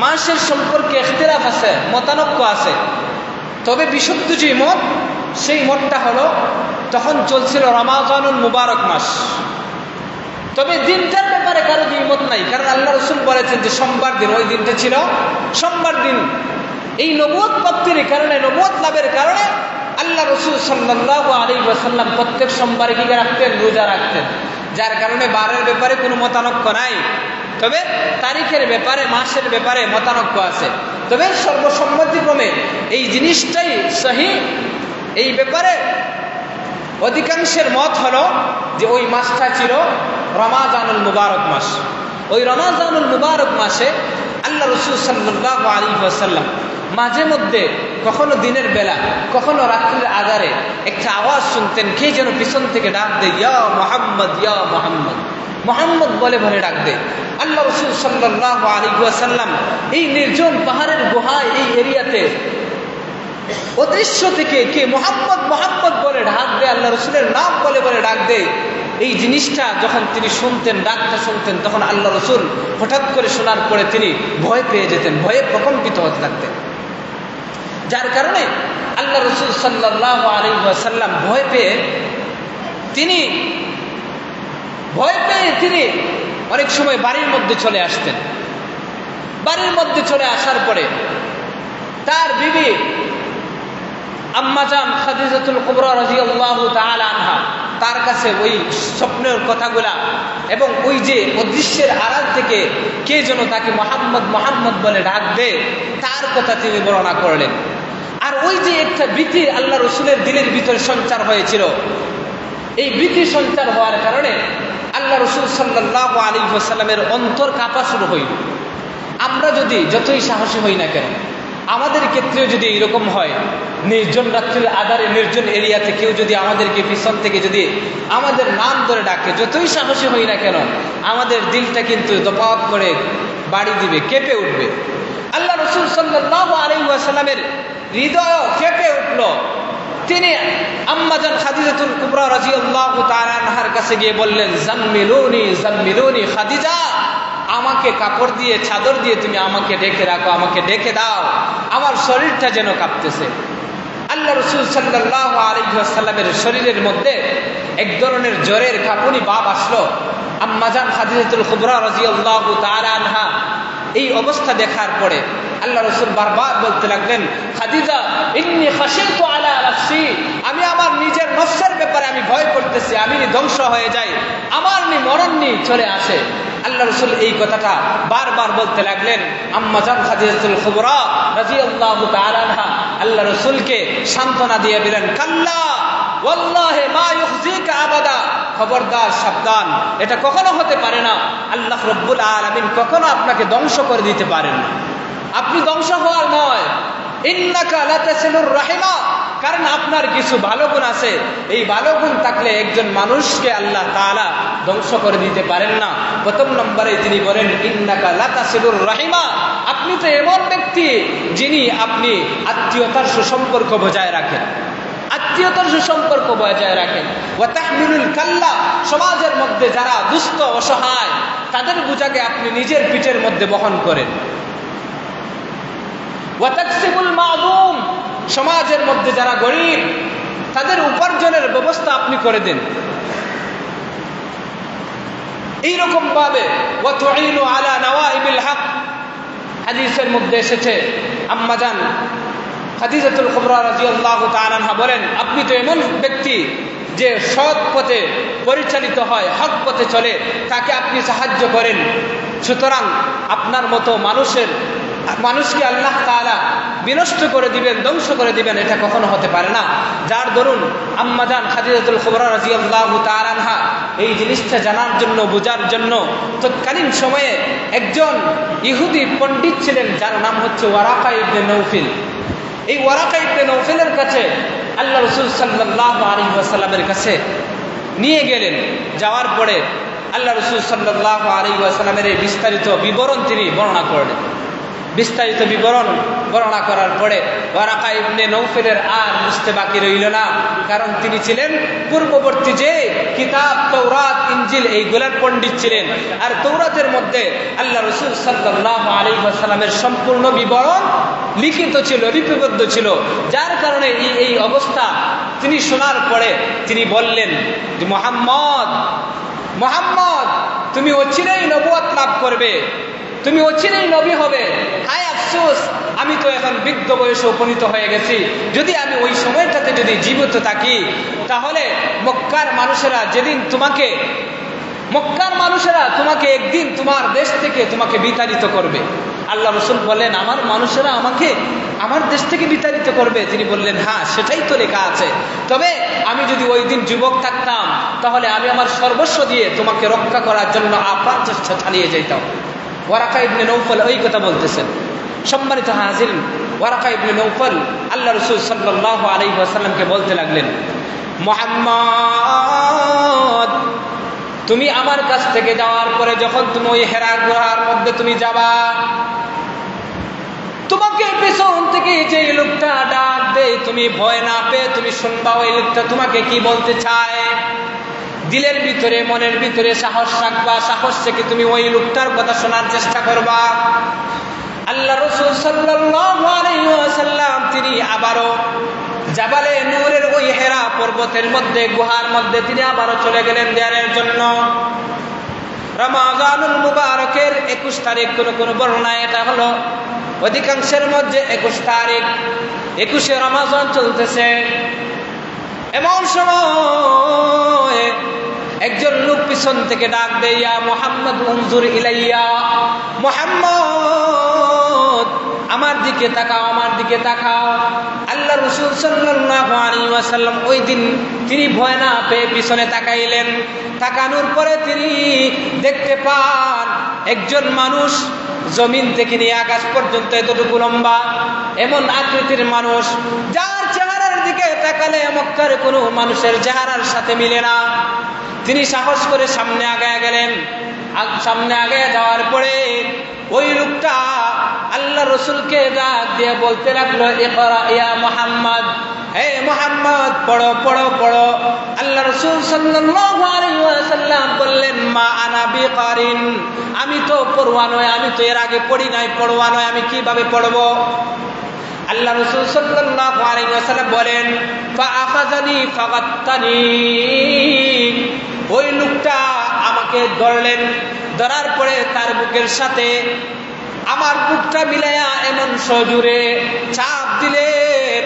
মাসের সম্পর্কে ইখতিলাফ আছে, মতানক্য আছে, তবে বিশুদ্ধ যে মত, সেই মতটা হলো তখন চলছিল রমাজানুল মুবারক মাস। তবে দিনটার ব্যাপারে কারো দ্বিমত নাই, কারণ আল্লাহ রাসূল বলেছেন যে সোমবার দিন, ওই দিনটা ছিল সোমবার দিন। এই নবুয়ত প্রাপ্তির কারণে, নবুয়ত লাভের কারণে আল্লাহ রাসূল সাল্লাল্লাহু আলাইহি ওয়াসাল্লাম প্রত্যেক সোমবারে কি রাখতেন? রোজা রাখতেন। যার কারণে বারের ব্যাপারে কোনো মতানক্য নাই, তবে তারিখের ব্যাপারে, মাসের ব্যাপারে মতানক্য আছে। তবে সর্বসম্মতিক্রমে এই জিনিসটাই সহিহ। এই ব্যাপারে অধিকাংশের মত হলো যে ওই মাসটা ছিল রমাজানুল মুবারক মাস। ওই রমাজানুল মুবারক মাসে আল্লাহ রাসূল সাল্লাল্লাহু আলাইহি ওয়াসাল্লাম মাঝে মধ্যে কখনো দিনের বেলা, কখনো রাত্রির আধারে একটা আওয়াজ শুনতেন, কে যেন পিছন থেকে ডাক দেয়, ইয়া মুহাম্মদ, ইয়া মুহাম্মদ, মুহাম্মদ বলে বলে ডাক দেয়। আল্লাহ রাসূল সাল্লাল্লাহু আলাইহি ওয়াসাল্লাম এই নির্জন পাহাড়ের গুহায়, এই এরিয়াতে অদৃশ্য থেকে কে মুহাম্মদ মুহাম্মদ বলে ডাক দেয়, আল্লাহ রাসূলের নাম বলে বলে ডাক দেয়। এই জিনিসটা যখন তিনি শুনতেন, ডাকটা শুনতেন, তখন আল্লাহ রাসূল হঠাৎ করে শোনার পরে তিনি ভয় পেয়ে যেতেন, ভয়ে প্রকম্পিত হতে লাগতেন। যার কারণে আল্লাহ রাসূল সাল্লাল্লাহু আলাইহি ওয়াসাল্লাম ভয় পেয়ে তিনি অনেক সময় বাড়ির মধ্যে চলে আসতেন। বাড়ির মধ্যে চলে আসার পরে তার বিবি আম্মাজান খাদিজাতুল কুবরা রাদিয়াল্লাহু তাআলা আনহা তার কাছে ওই স্বপ্নের কথাগুলা এবং ওই যে অদৃশ্যের আড়াল থেকে কে যেন তাকে মুহাম্মদ মুহাম্মদ বলে ডাক দেয়, তার কথা তিনি বর্ণনা করলেন। আর ওই যে একটা ভীতি আল্লাহ রাসূলের দিলের ভিতরে সঞ্চার হয়েছিল, এই ভীতি সঞ্চার হওয়ার কারণে আল্লাহ রাসূল সাল্লাল্লাহু আলাইহি ওয়াসাল্লামের অন্তর কাঁপা শুরু হইল। আমরা যদি যতই সাহসী হই না কেন, আমাদের ক্ষেত্রেও যদি এরকম হয়, নির্জন রাত্রির আধারে নির্জন এরিয়াতে কেউ যদি আমাদেরকে পিছন থেকে যদি আমাদের নাম ধরে ডাকে, যতই সাহসী হই না কেন, আমাদের দিলটা কিন্তু দপাত করে বাড়ি দিবে, কেঁপে উঠবে। আল্লাহ রাসূল সাল্লাল্লাহু আলাইহি ওয়াসাল্লামের হৃদয় কেঁপে উঠল। তিনি আম্মাজান খাদিজাতুল কুবরা রাদিয়াল্লাহু তাআলা আনহার কাছে গিয়ে বললেন, জাম্মিলুনি জাম্মিলুনি খাদিজা, আমাকে কাপড় দিয়ে চাদর দিয়ে তুমি আমাকে ঢেকে রাখো, আমাকে ঢেকে দাও, আমার শরীরটা যেন কাঁপতেছে। আল্লাহ রাসূল সাল্লাল্লাহু আলাইহি ওয়াসাল্লামের শরীরের মধ্যে এক ধরনের জ্বরের কাঁপুনি ভাব আসলো। আম্মাজান খাদিজাতুল কুবরা রাদিয়াল্লাহু তাআলা আনহা এই অবস্থা দেখার পরে আল্লাহ রাসূল বারবার বলতে লাগলেন, খাদিজা ইন্নী খাশিতু আলা নাফসি, আমি আমার নিজের নফসের ব্যাপারে আমি ভয় করতেছি, আমি ধ্বংস হয়ে যাই, আমার মরণ চলে আসে। আল্লাহ রাসূল এই কথাটা বারবার বলতে লাগলেন। আম্মাজান খাদিজাতুল কুবরা রাদিয়াল্লাহু তাআলা আনহা আল্লাহ রাসূলকে সান্ত্বনা দিয়ে দিলেন, কাল্লা ওয়াল্লাহি মা ইউখজিকা আবাদা, খবরদার, সাবধান, এটা কখনো হতে পারে না। আল্লাহ রাব্বুল আলামিন কখনো আপনাকে ধ্বংস করে দিতে পারেন না, আপনি ধ্বংস হওয়ার নয়। ইন্নাকা লাতাসিলুর রাহিমা, কারণ আপনার কিছু ভালো গুণ আছে, এই ভালো গুণ থাকলে একজন মানুষকে আল্লাহ তাআলা ধ্বংস করে দিতে পারেন না। প্রথম নম্বরে তিনি বলেন ইন্নাকা লাতাসিলুর রাহিমা, আপনি তো এমন ব্যক্তি যিনি আপনি আত্মীয়তার সুসম্পর্ক বজায় রাখেন, আত্মীয়তার সুসম্পর্ক বজায় রাখেন। ওয়া তাহমিলুল কাল্লা, সমাজের মধ্যে যারা দুস্থ অসহায় তাদের বোঝাকে আপনি নিজের পিঠের মধ্যে বহন করেন। ওয়া তাকসিবুল মা'দুম, সমাজের মধ্যে যারা গরিব তাদের উপার্জনের ব্যবস্থা আপনি করে দেন। এইরকম ভাবে ওয়া তুঈনু আলা নওয়াইবিল হক, হাদিসের মধ্যে এসেছে আম্মাজান খাদিজাতুল কুবরা রাদিয়াল্লাহু তাআলা আনহা বলেন, আপনি তো এমন ব্যক্তি যে সৎ পথে পরিচালিত হয়, হক পথে চলে, তাকে আপনি সাহায্য করেন। সুতরাং আপনার মতো মানুষকে আল্লাহ তাআলা বিনষ্ট করে দিবেন, ধ্বংস করে দিবেন, এটা কখনো হতে পারে না। যার দরুন আম্মাজান খাদিজাতুল কুবরা রাদিয়াল্লাহু তাআলা আনহা এই জিনিসটা জানার জন্য, বোঝার জন্য তৎকালীন সময়ে একজন ইহুদি পণ্ডিত ছিলেন যার নাম হচ্ছে ওয়ারাকা ইবনে নওফিল। এই ওয়ারাকা ইবনে নওফিলের কাছে আল্লাহ রাসূল সাল্লাল্লাহু আলাইহি ওয়াসাল্লামের কাছে নিয়ে গেলেন। যাওয়ার পরে আল্লাহ রাসূল সাল্লাল্লাহু আলাইহি ওয়াসাল্লামের এই বিস্তারিত বিবরণ তিনি বর্ণনা করলেন। বিস্তারিত বিবরণ বর্ণনা করার পরে ওয়ারাকা ইবনে নওফিলের আর বুঝতে বাকি রইল না, কারণ তিনি ছিলেন পূর্ববর্তী যে কিতাব তাওরাত, ইনজিল এইগুলার পণ্ডিত ছিলেন। আর তাওরাতের মধ্যে আল্লাহ রাসূল সাল্লাল্লাহু আলাইহি ওয়াসাল্লামের সম্পূর্ণ বিবরণ লিখিত ছিল, লিপিবদ্ধ ছিল। যার কারণে এই অবস্থা তিনি শোনার পরে তিনি বললেন যে মুহাম্মদ, তুমি অচিরেই নবুয়ত লাভ করবে, তুমি অচিরেই নবী হবে। হায় আফসোস, আমি তো এখন বৃদ্ধ বয়সে উপনীত হয়ে গেছি, যদি আমি ওই সময়টাতে যদি জীবিত থাকি তাহলে মক্কার মানুষেরা তোমাকে একদিন তোমার দেশ থেকে তোমাকে বিতাড়িত করবে। আল্লাহ রাসূল বললেন, আমার মানুষেরা আমাকে আমার দেশ থেকে বিতাড়িত করবে? তিনি বললেন, হ্যাঁ, সেটাই তো লেখা আছে, তবে আমি যদি ওই দিন যুবক থাকতাম তাহলে আমি আমার সর্বস্ব দিয়ে তোমাকে রক্ষা করার জন্য আপ্রাণ চেষ্টা চালিয়ে যেতাম। ওয়ারাকা ইবনে নওফল ওই কথা বলতেছেন। সম্মানিত হাজিরিন, ওয়ারাকা ইবনে নওফল আল্লাহ রাসূল সাল্লাল্লাহু আলাইহি ওয়াসাল্লামকে বলতে লাগলেন, মুহাম্মদ, তুমি আমার কাছ থেকে যাওয়ার পরে যখন তুমি ওই হেরা গুহার মধ্যে তুমি যাবা, তোমাকে পেছন থেকে যে লোকটা ডাক দেয় তুমি ভয় না পেয়ে তুমি শুনবা ওই লোকটা তোমাকে কি বলতে চায়। দিলের ভিতরে, মনের ভিতরে সাহস রাখবা, সাহস থেকে তুমি ওই লোকটার কথা শোনার চেষ্টা করবা। আল্লাহ রাসূল সাল্লাল্লাহু আলাইহি ওয়াসাল্লাম তিনি আবারো জাবালে নূরের ওই হেরা পর্বতের মধ্যে, গুহার মধ্যে তিনি আবারো চলে গেলেন ধ্যানের জন্য। রমাজানুল মুবারকের 21 তারিখ, কোন বর্ণনায় এটা হলো অধিকাংশের মধ্যে 21 তারিখ, 21শে রমাজান চলতেছে। এমন সময় একজন লোক পিছন থেকে ডাক দেয়, ইয়া মুহাম্মদ উনজুর ইলাইয়া, মুহাম্মদ আমার দিকে তাকাও, আমার দিকে তাকাও। আল্লাহ রাসূল সাল্লাল্লাহু আলাইহি ওয়াসাল্লাম ওই দিন তিনি ভয় না পেয়ে পিছনে তাকাইলেন। তাকানোর পরে তিনি দেখতে পান একজন মানুষ জমিন থেকে নিয়ে আকাশ পর্যন্ত এতটুকু লম্বা, এমন আকৃতির মানুষ যার চেহারার দিকে তাকালে মক্কার কোনো মানুষের চেহারার সাথে মিলে না। তিনি সাহস করে সামনে আগায় গেলেন। সামনে আগায় যাওয়ার পরে ওই লোকটা আল্লাহ রাসূলকে ডাক দিয়ে বলতে লাগলো, ইকরা ইয়া মুহাম্মদ, হে মুহাম্মদ পড়ো পড়ো পড়ো। আল্লাহ রাসূল সাল্লাল্লাহু আলাইহি ওয়াসাল্লাম বললেন, মা আনা বিকারিন, আমি তো পড়ুয়া নয়, আমি তো এর আগে পড়ি নাই, পড়ুয়া নয়, আমি কিভাবে পড়বো? আল্লাহ রাসূল সাল্লাল্লাহু আলাইহি ওয়াসাল্লাম বলেন, ফাআখাযানি ফাগাত্তানি, ওই লোকটা আমাকে ধরলেন, ধরার পরে তার বুকের সাথে আমার বুকটা মিলাইয়া এমন সজোরে চাপ দিলেন,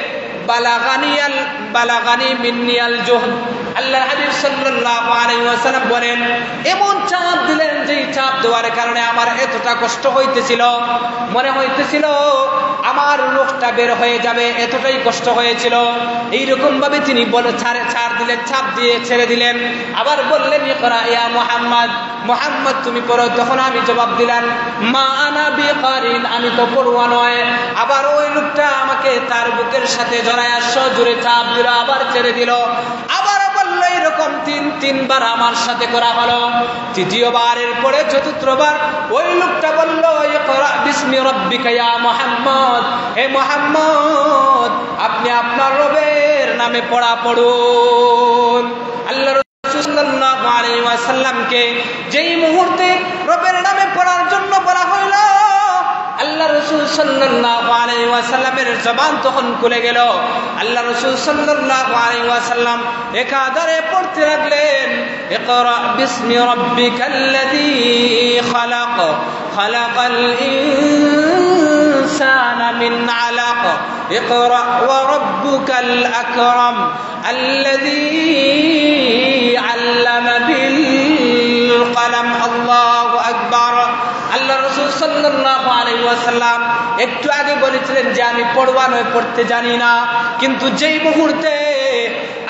বালাগানি মিন্নিয়াল জুহদ। আল্লাহর হাবিব সাল্লাল্লাহু আলাইহি ওয়াসাল্লাম বলেন, এমন চাপ দিলেন যে চাপ দেওয়ার কারণে আমার এতটা কষ্ট হইতেছিল, মনে হইতেছিল আমার রূহটা বের হয়ে যাবে, এতটাই কষ্ট হয়েছিল। এইরকম ভাবে তিনি বলে ছাড় দিলেন, চাপ দিয়ে ছেড়ে দিলেন। আবার বললেন, ইকরা ইয়া মুহাম্মদ, মুহাম্মদ তুমি পড়ো। তখন আমি জবাব দিলাম, মা আনা বিকারিন, আমি তো পড়ুয়া নয়। আবার ওই লোকটা আমাকে তার বুকের সাথে জড়ায় জোরে চাপ দিল, আবার ছেড়ে দিল, আবার বললো, এরকম তিনবার আমার সাথে করা হলো। তৃতীয়বারের পরে চতুর্থবার ওই লোকটা বললো, ইকরা বিসমি রাব্বিকা ইয়া মুহাম্মদ, হে মুহাম্মদ আপনি আপনার রবের নামে পড়া পড়ুন। আল্লাহ রাসূল সাল্লাল্লাহু আলাইহি ওয়াসাল্লামকে যেই মুহূর্তে রবের নামে পড়ার জন্য বলা হইল, আল্লাহ রাসূল সাল্লাল্লাহু আলাইহি ওয়াসাল্লামের জবান তখন খুলে গেল। আল্লাহ রাসূল সাল্লাল্লাহু আলাইহি ওয়াসাল্লাম একাধারে পড়তে লাগলেন, ইকরা বিসমি রাব্বিকাল্লাযী খালাক, খালাকাল ইনসানা মিন আলাক, ইকরা ওয়া রাব্বুকাল আকরাম আল্লাযী আল্লামা বিল কলম। আল্লাহু আকবার। আল্লাহ রাসূল সাল্লাল্লাহু আলাইহি ওয়াসাল্লাম একটু আগে বলেছিলেন যে আমি পড়ুয়া নয়, পড়তে জানি না, কিন্তু যেই মুহূর্তে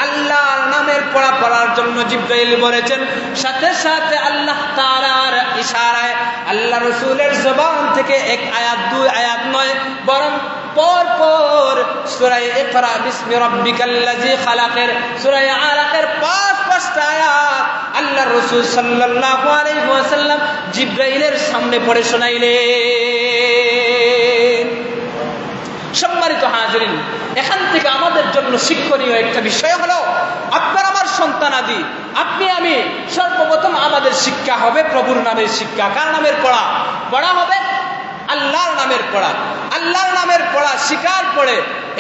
আল্লাহর নামের পড়া পড়ার জন্য জিবরাইল বলেছেন, সাথে সাথে আল্লাহ তাআলার ইশারায় আল্লাহ রাসূলের জবান থেকে এক আয়াত, দুই আয়াত নয়, বরং পর পর সূরা ইকরা বিসমি রাব্বিকাল্লাযী খালাকের, সূরা আলাকের ৫টা আয়াত আল্লাহ রাসূল সাল্লাল্লাহু আলাইহি ওয়াসাল্লাম জিবরাইলের সামনে পড়ে শোনাইলেন। সম্মানিত হাজিরিন, এখান থেকে আমাদের জন্য শিক্ষণীয় একটা বিষয় হলো, আপনার আমার সন্তানাদি, আপনি আমি সর্বপ্রথম আমাদের শিক্ষা হবে প্রভুর নামের শিক্ষা। কার নামের পড়া? পড়া হবে আল্লাহর নামের পড়া। আল্লাহর নামের পড়া শিকার পড়ে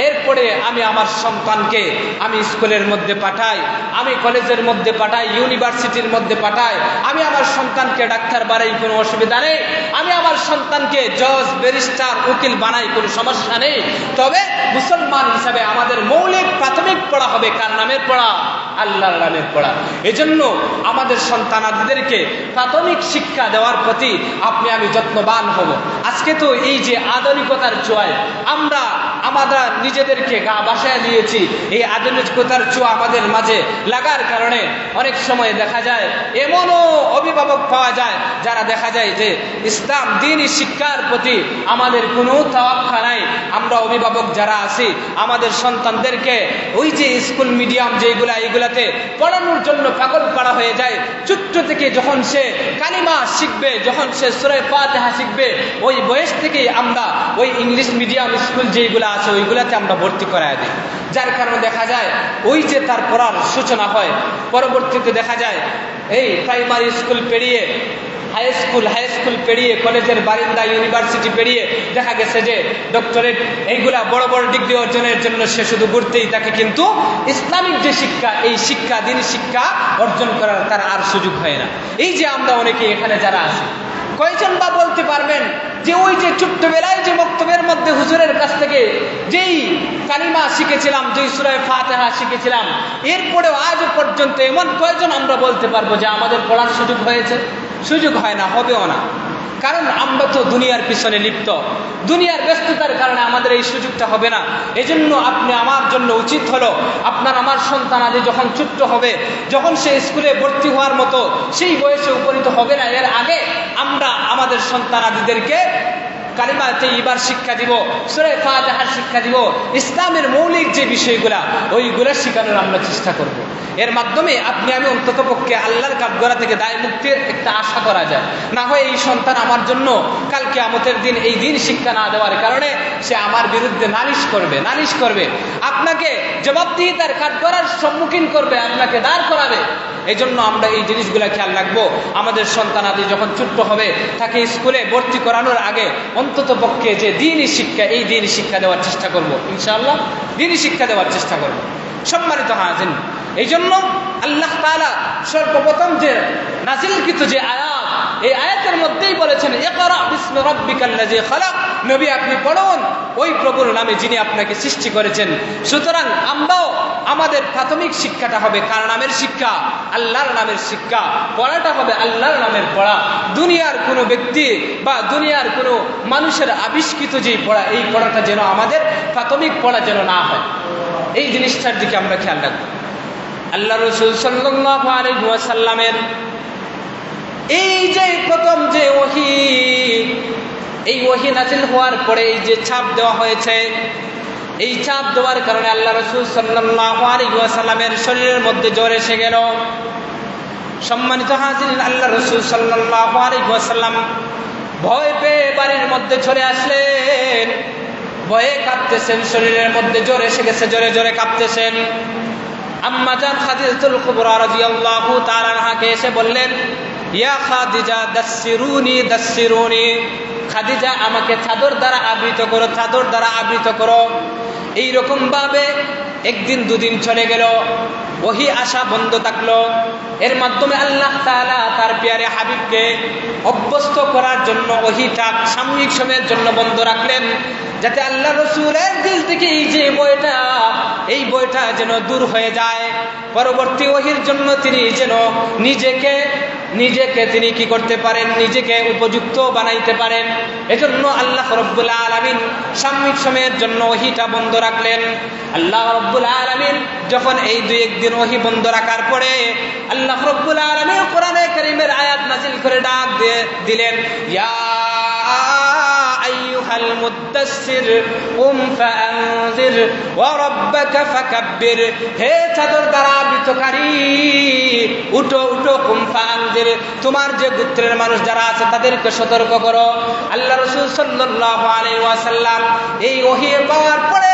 এরপরে আমি আমার সন্তানকে আমি স্কুলের মধ্যে পাঠাই, আমি কলেজের মধ্যে পাঠাই, ইউনিভার্সিটির মধ্যে পাঠাই, আমি আমার সন্তানকে ডাক্তার বানাই, কোনো অসুবিধা নেই, আমি আমার সন্তানকে জজ, ব্যারিস্টার, উকিল বানাই, কোনো সমস্যা নেই। তবে মুসলমান হিসাবে আমাদের মৌলিক প্রাথমিক পড়া হবে কার নামের পড়া? আল্লাহর নামের পড়া। এজন্য আমাদের সন্তানাদিদেরকে প্রাথমিক শিক্ষা দেওয়ার প্রতি আপনি আমি যত্নবান হব। আজকে তো এই যে আধুনিকতার ছোঁয়ায় আমরা নিজেদেরকে গা বাসায় দিয়েছি, এই আধুনিকতার ছোঁয়া আমাদের মাঝে লাগার কারণে অনেক সময় দেখা যায় এমনও অভিভাবক পাওয়া যায় যারা দেখা যায় যে ইসলাম দ্বীনি শিক্ষার প্রতি আমাদের কোনো তাওয়াক্কা নাই। আমরা অভিভাবক যারা আছি আমাদের সন্তানদেরকে ওই যে স্কুল মিডিয়াম এইগুলাতে পড়ানোর জন্য পাগল করা হয়ে যায়। ছোট্ট থেকে যখন সে কালিমা শিখবে, যখন সে সূরা ফাতিহা শিখবে, ওই বয়স থেকেই আমরা ওই ইংলিশ মিডিয়াম স্কুল যেগুলো আছে ওইগুলাতে আমরা ভর্তি করায় দিই। যার কারণে দেখা যায় ওই যে তার পড়ার সূচনা হয়, পরবর্তীতে দেখা যায় এই প্রাইমারি স্কুল পেরিয়ে হাই স্কুল পেরিয়ে কলেজের বারিন্দা, ইউনিভার্সিটি পেরিয়ে দেখা গেছে যে ডক্টরেট, এইগুলা বড় বড় ডিগ্রি অর্জনের জন্য সে শুধু ঘুরতেই থাকে, কিন্তু ইসলামিক যে শিক্ষা, এই শিক্ষা দ্বীনি শিক্ষা অর্জন করার তার আর সুযোগ হয় না। এই যে আমরা অনেকে এখানে যারা আছি, কয়জন বা বলতে পারবেন যে ওই যে ছোট্টবেলায় যে বক্তব্যের মধ্যে হুজুরের কাছ থেকে যেই কালিমা শিখেছিলাম, যেই সূরা ফাতিহা শিখেছিলাম, এরপরেও আজ পর্যন্ত এমন কয়জন আমরা বলতে পারবো যে আমাদের পড়ার সুযোগ হয়েছে? সুযোগ হয় না, হবেও না। কারণ আমরা তো দুনিয়ার পিছনে লিপ্ত, দুনিয়ার ব্যস্ততার কারণে আমাদের এই সুযোগটা হবে না। এজন্য আপনি আমার জন্য উচিত হলো আপনার আমার সন্তান আদি যখন ছোট্ট হবে, যখন সে স্কুলে ভর্তি হওয়ার মতো সেই বয়সে উপনীত হবে না, এর আগে আমরা আমাদের সন্তান আদিদেরকে কালিমা তাইয়্যিবার শিক্ষা দিব, সূরা ফাতিহার শিক্ষা দিব, ইসলামের মৌলিক যে বিষয়গুলা ওইগুলা শেখানোর আমরা চেষ্টা করব। এর মাধ্যমে আপনি আমি অন্ততপক্ষে আল্লাহর কাঠগড়া থেকে দায় মুক্তির একটা আশা করা যায়। না হয় এই সন্তান আমার জন্য কাল কিয়ামতের দিন এই দিন শিক্ষা না দেওয়ার কারণে সে আমার বিরুদ্ধে নালিশ করবে, আপনাকে জবাবদিহিতার কাঠগড়ার সম্মুখীন করবে, আপনাকে দাঁড় করাবে। এই জন্য আমরা এই জিনিসগুলা খেয়াল রাখবো। আমাদের সন্তান আদি যখন ছোট্ট হবে তাকে স্কুলে ভর্তি করানোর আগে অন্তত পক্ষে যে দ্বীনি শিক্ষা, এই দ্বীনি শিক্ষা দেওয়ার চেষ্টা করব, ইনশাআল্লাহ দ্বীনি শিক্ষা দেওয়ার চেষ্টা করব। সম্মানিত হাজির, এই জন্য আল্লাহ তাআলা সর্বপ্রথম যে নাজিলকৃত যে আয়াত, এই আয়াতের মধ্যেই বলেছেন ইকরা বিসমি রাব্বিকাল্লাযী খালাক, নবী আপনি পড়ুন ওই প্রভুর নামে যিনি আপনাকে সৃষ্টি করেছেন। সুতরাং আমরাও আমাদের প্রাথমিক শিক্ষাটা হবে কার নামের শিক্ষা? আল্লাহর নামের শিক্ষা। পড়াটা হবে আল্লাহর নামের পড়া। দুনিয়ার কোনো ব্যক্তি বা দুনিয়ার কোনো মানুষের আবিষ্কৃত যেই পড়া, এই পড়াটা যেন আমাদের প্রাথমিক পড়া যেন না হয়, এই জিনিসটার দিকে আমরা খেয়াল রাখবো। আল্লাহ রাসূল সাল্লাল্লাহু আলাইহি ওয়াসাল্লামের এই যে প্রথম যে ওহী, এই ওহী নাযিল হওয়ার পরে এই যে ছাপ দেওয়া হয়েছে, এই ছাপ দেওয়ার কারণে আল্লাহ রাসূল সাল্লাল্লাহু আলাইহি ওয়াসাল্লামের শরীরের মধ্যে জ্বর এসে গেল। সম্মানিত হাজিরিন, আল্লাহ রাসূল সাল্লাল্লাহু আলাইহি ওয়াসাল্লাম ভয় পেয়ে বাড়ির মধ্যে চলে আসলেন। ভয়ে কাঁপতেছেন, শরীরের মধ্যে জ্বর এসে গেছে, জোরে জোরে কাঁপতেছেন। আম্মা জান খাদিজাতুল কুবরা রাদিয়াল্লাহু তাআলা আনহাকে এসে বললেন, ইয়া খাদিজা দাসসিরুনি দাসসিরুনি, খাদিজা আমাকে চাদর দ্বারা আবৃত করো, চাদর দ্বারা আবৃত করো। এইরকম ভাবে একদিন দুদিন চলে গেল, ওহী আসা বন্ধ থাকলো। এর মাধ্যমে আল্লাহ তাআলা তার প্যারে হাবিবকে অভ্যস্ত করার জন্য ওহীটা সাময়িক সময়ের জন্য বন্ধ রাখলেন, যাতে আল্লাহ রাসূলের দিল থেকে এই যে বইটা, এই বইটা যেন দূর হয়ে যায়। পরবর্তী ওহীর জন্য তিনি যেন নিজেকে তিনি কি করতে পারেন, নিজেকে উপযুক্ত বানাইতে পারেন। এজন্য আল্লাহ রাব্বুল আলামিন সাময়িক সময়ের জন্য ওহীটা বন্ধ রাখলেন। আল্লাহ রাব্বুল আলামিন যখন এই দুই একদিন ওহী বন্ধ রাখার পরে আল্লাহ রাব্বুল আলামিন কোরআনে কারীমের আয়াত নাযিল করে ডাক দিলেন, ইয়া আইয়ুহাল মুদ্দাসসির কুম ফাআনজির ওয়া রাব্বাকা ফাকাব্বির, হে চাদর দ্বারা আবৃতকারী উঠো উঠো, কুম ফাআনজির, তোমার যে গোত্রের মানুষ যারা আছে তাদেরকে সতর্ক করো। আল্লাহ রাসূল সাল্লাল্লাহু আলাইহি ওয়াসাল্লাম এই ওহী পাওয়ার পরে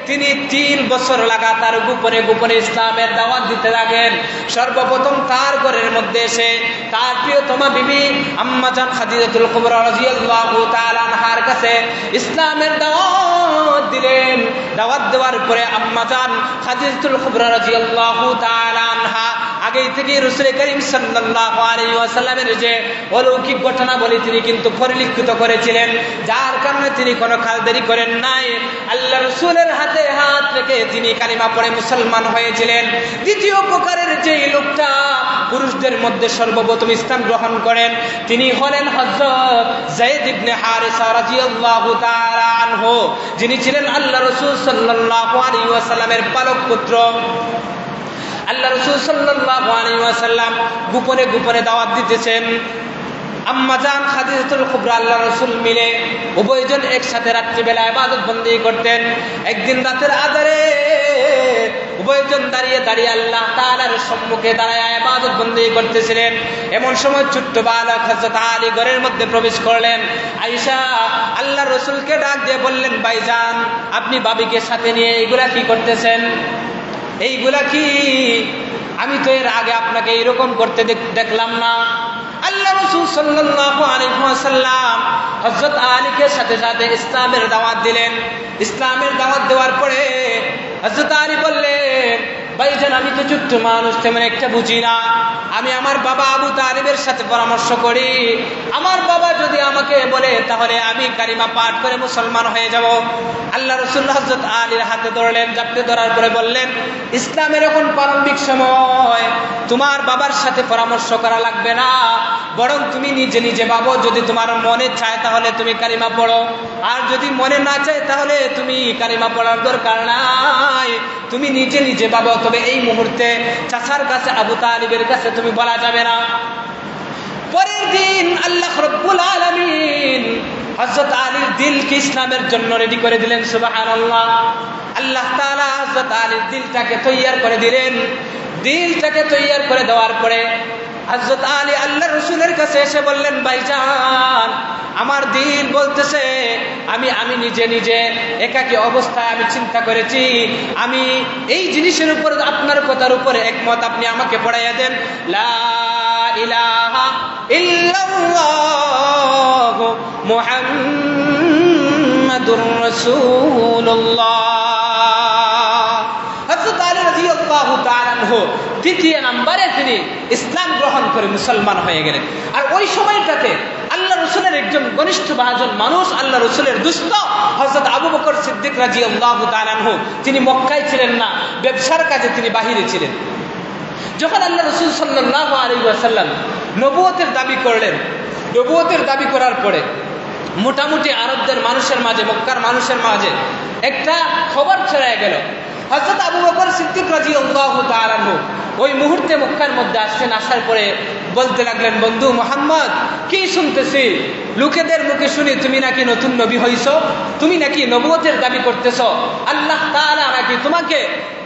তিনি 3 বছর লাগাতার গোপনে গোপনে ইসলামের দাওয়াত দিতে লাগেন। সর্বপ্রথম তার ঘরের মধ্যে এসে তার প্রিয়তমা বিবি আম্মা জান খাদিজাতুল কুবরা রাদিয়াল্লাহু তাআলা আনহার কাছে ইসলামের দাওয়াত দিলেন। দাওয়াত দেওয়ার পরে আম্মা জান খাদিজাতুল কুবরা রাদিয়াল্লাহু তাআলা আনহা আগেই থেকে রাসূল করিম সাল্লাল্লাহু আলাইহি ওয়াসাল্লামের যে অলৌকিক ঘটনা বলে তিনি কিন্তু পরিলক্ষিত করেছিলেন, যার কারণে তিনি কোনো খালদেরি করেন নাই। আল্লাহ রাসূলের হাতে হাত রেখে তিনি কালিমা পড়ে মুসলমান হয়েছিলেন। দ্বিতীয় প্রকারের যে লোকটা পুরুষদের মধ্যে সর্বপ্রথম ইসলাম গ্রহণ করেন তিনি হলেন হযরত যায়েদ ইবনে হারিসা রাদিয়াল্লাহু তাআলা আনহু, যিনি ছিলেন আল্লাহ রাসূল সাল্লাল্লাহু আলাইহি ওয়াসাল্লামের পালক পুত্র। আল্লাহ রাসূল সাল্লাল্লাহু আলাইহি ওয়াসাল্লাম গোপনে গোপনে দাওয়াত দিতেছেন। আম্মা জান খাদিজাতুল কুবরা আল্লাহ রাসূল মিলে উভয়জন একসাথে রাত্রিবেলা ইবাদত বন্দেগী করতেন। একদিন রাতের আঁধারে উভয়জন দাঁড়িয়ে দাঁড়িয়ে আল্লাহ তাআলার সম্মুখে দাঁড়ায় ইবাদত বন্দেগী করতেছিলেন। এমন সময় ছোট্ট বালক হযরত আলী ঘরের মধ্যে প্রবেশ করলেন। আয়েশা আল্লাহ রাসূলকে ডাক দিয়ে বললেন, ভাইজান আপনি ভাবিকে সাথে নিয়ে এগুলা কি করতেছেন? এইগুলা কি? আমি তো এর আগে আপনাকে এরকম করতে দেখলাম না। আল্লাহ রাসূল সাল্লাল্লাহু আলাইহি ওয়াসাল্লাম হযরত আলীকে সাথে সাথে ইসলামের দাওয়াত দিলেন। ইসলামের দাওয়াত দেওয়ার পরে হযরত আলী বললেন, ভাইজান আমি তো ছোট্ট মানুষ, তেমন একটা বুঝি না। আমি আমার বাবা আবু তালিবের সাথে পরামর্শ করি। আমার বাবা যদি আমাকে বলে তাহলে আমি কালিমা পাঠ করে মুসলমান হয়ে যাব। আল্লাহ রাসূল হযরত আলীর হাতে ধরলেন, জাপটে ধরার পরে বললেন, ইসলামের এখন প্রারম্ভিক সময়, তোমার বাবার সাথে পরামর্শ করা লাগবে না, বরং তুমি নিজে নিজে ভাবো। যদি তোমার মনে চায় তাহলে তুমি কালিমা পড়ো, আর যদি মনে না চায় তাহলে তুমি কালিমা পড়ার দরকার নাই। তুমি নিজে নিজে ভাবো। তবে এই মুহূর্তে চাচার কাছে আবু তালিবের কাছে তুমি বলা যাবে না। পরের দিন আল্লাহ রাব্বুল আলামিন হযরত আলীর দিলকে ইসলামের জন্য রেডি করে দিলেন। সুবহানাল্লাহ। আল্লাহ তাআলা হযরত আলীর দিলটাকে তৈয়ার করে দিলেন। দিলটাকে তৈয়ার করে দেওয়ার পরে হযরত আলী আল্লাহর রাসূলের কাছে এসে বললেন, ভাইজান, আমার দিল বলতেছে আমি নিজে একাকী অবস্থায় আমি চিন্তা করেছি, আমি এই জিনিসের উপর আপনার কথার উপরে একমত, আপনি আমাকে পড়াইয়া দেন লা ইলাহা ইল্লাল্লাহ মুহাম্মাদুর রাসূলুল্লাহ। হযরত আলী রাদিয়াল্লাহু তাআলা আনহু তৃতীয় নম্বরে তিনি ইসলাম গ্রহণ করে মুসলমান হয়ে গেলেন। আর ওই সময়টাতে আল্লাহ রাসূলের একজন ঘনিষ্ঠ ভাজন মানুষ, আল্লাহ রাসূলের দুস্থ হযরত আবু বকর সিদ্দিক রাদিয়াল্লাহু তাআলা আনহু, তিনি মক্কায় ছিলেন না, ব্যবসার কাজে তিনি বাহিরে ছিলেন। যখন আল্লাহ রাসূল সাল্লাল্লাহু আলাইহি ওয়াসাল্লাম নবুয়তের দাবি করলেন, নবুয়তের দাবি করার পরে মোটামুটি আরবদের মানুষের মাঝে, মক্কার মানুষের মাঝে একটা খবর ছড়ায় গেল। হযরত আবু বকর সিদ্দিক রাদিয়াল্লাহু তাআলা আনহু ওই মুহূর্তে মক্কার মধ্যে আসছেন। আসার পরে বলতে লাগলেন, বন্ধু মুহাম্মদ, কি শুনতেছি লোকেদের মুখে শুনি তুমি নাকি নতুন নবী হইছো, তুমি নাকি নবুয়তের দাবি করতেছো, আল্লাহ তাআলা নাকি তোমাকে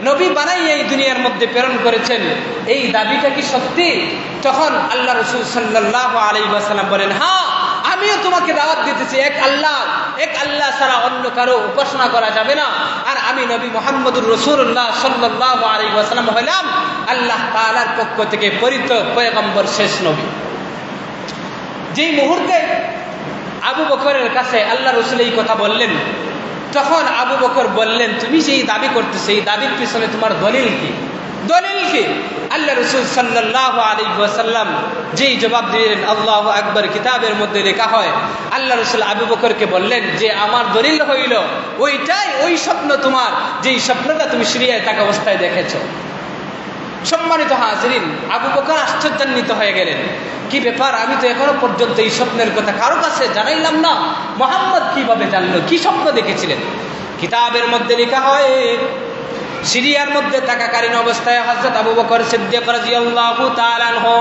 নবী বানাইয়ে এই দুনিয়ার মধ্যে প্রেরণ করেছেন, এই দাবিটা কি সত্যি? তখন আল্লাহ রাসূল সাল্লাল্লাহু আলাইহি ওয়াসাল্লাম বলেন, হ্যাঁ, আমিও তোমাকে দাওয়াত দিতেছি এক আল্লাহ ছাড়া অন্য কারো উপাসনা করা যাবে না, আর আমি নবী মুহাম্মদুর রাসূলুল্লাহ সাল্লাল্লাহু আলাইহি ওয়াসাল্লাম হলাম আল্লাহ তাআলার পক্ষ থেকে প্রেরিত পয়গম্বর, শেষ নবী। যেই মুহূর্তে আবু বকরের কাছে আল্লাহ রাসূল এই কথা বললেন, তখন আবু বকর বললেন, তুমি যেই দাবি করতেছো এই দাবির পিছনে তোমার দলিল কি? দলিল কি? আল্লাহ রাসূল সাল্লাল্লাহু আলাইহি ওয়াসাল্লাম যেই জবাব দিলেন, আল্লাহু আকবার, কিতাবের মধ্যে লেখা হয় আল্লাহ রাসূল আবু বকরকে বললেন যে আমার দলিল হইল ওইটাই, ওই স্বপ্ন তোমার, যেই স্বপ্নটা তুমি সিরিয়ায় থাকা অবস্থায় দেখেছো। সম্মানিত হাজিরিন, আবু বকর আশ্চর্যান্বিত হয়ে গেলেন, কি ব্যাপার, আমি তো এখনো পর্যন্ত এই স্বপ্নের কথা কারো কাছে জানাইলাম না, মুহাম্মদ কিভাবে জানলো, কি স্বপ্ন দেখেছিলেন? কিতাবের মধ্যে লেখা হয় সিরিয়ার মধ্যে থাকাকালীন অবস্থায় হযরত আবু বকর সিদ্দিক রাদিয়াল্লাহু তাআলা আনহু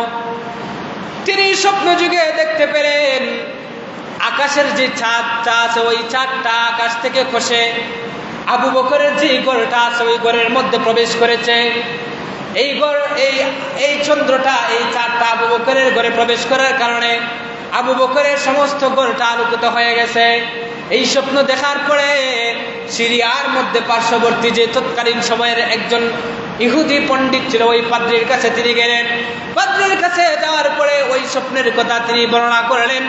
তিনি স্বপ্ন যুগে দেখতে পেলেন আকাশের যে চাঁদটা আছে ওই চাঁদটা আকাশ থেকে খসে আবু বকরের যে ঘরটা আছে ওই ঘরের মধ্যে প্রবেশ করেছে। এই ঘর, এই চন্দ্রটা, এই চাঁদটা আবু বকরের ঘরে প্রবেশ করার কারণে আবু বকরের সমস্ত ঘরটা আলোকিত হয়ে গেছে। এই স্বপ্ন দেখার পরে সিরিয়ার মধ্যে পার্শ্ববর্তী যে তৎকালীন সময়ের একজন ইহুদি পণ্ডিত ছিল, ওই পাদ্রীর কাছে তিনি গেলেন। পাদ্রীর কাছে যাওয়ার পরে ওই স্বপ্নের কথা তিনি বর্ণনা করলেন।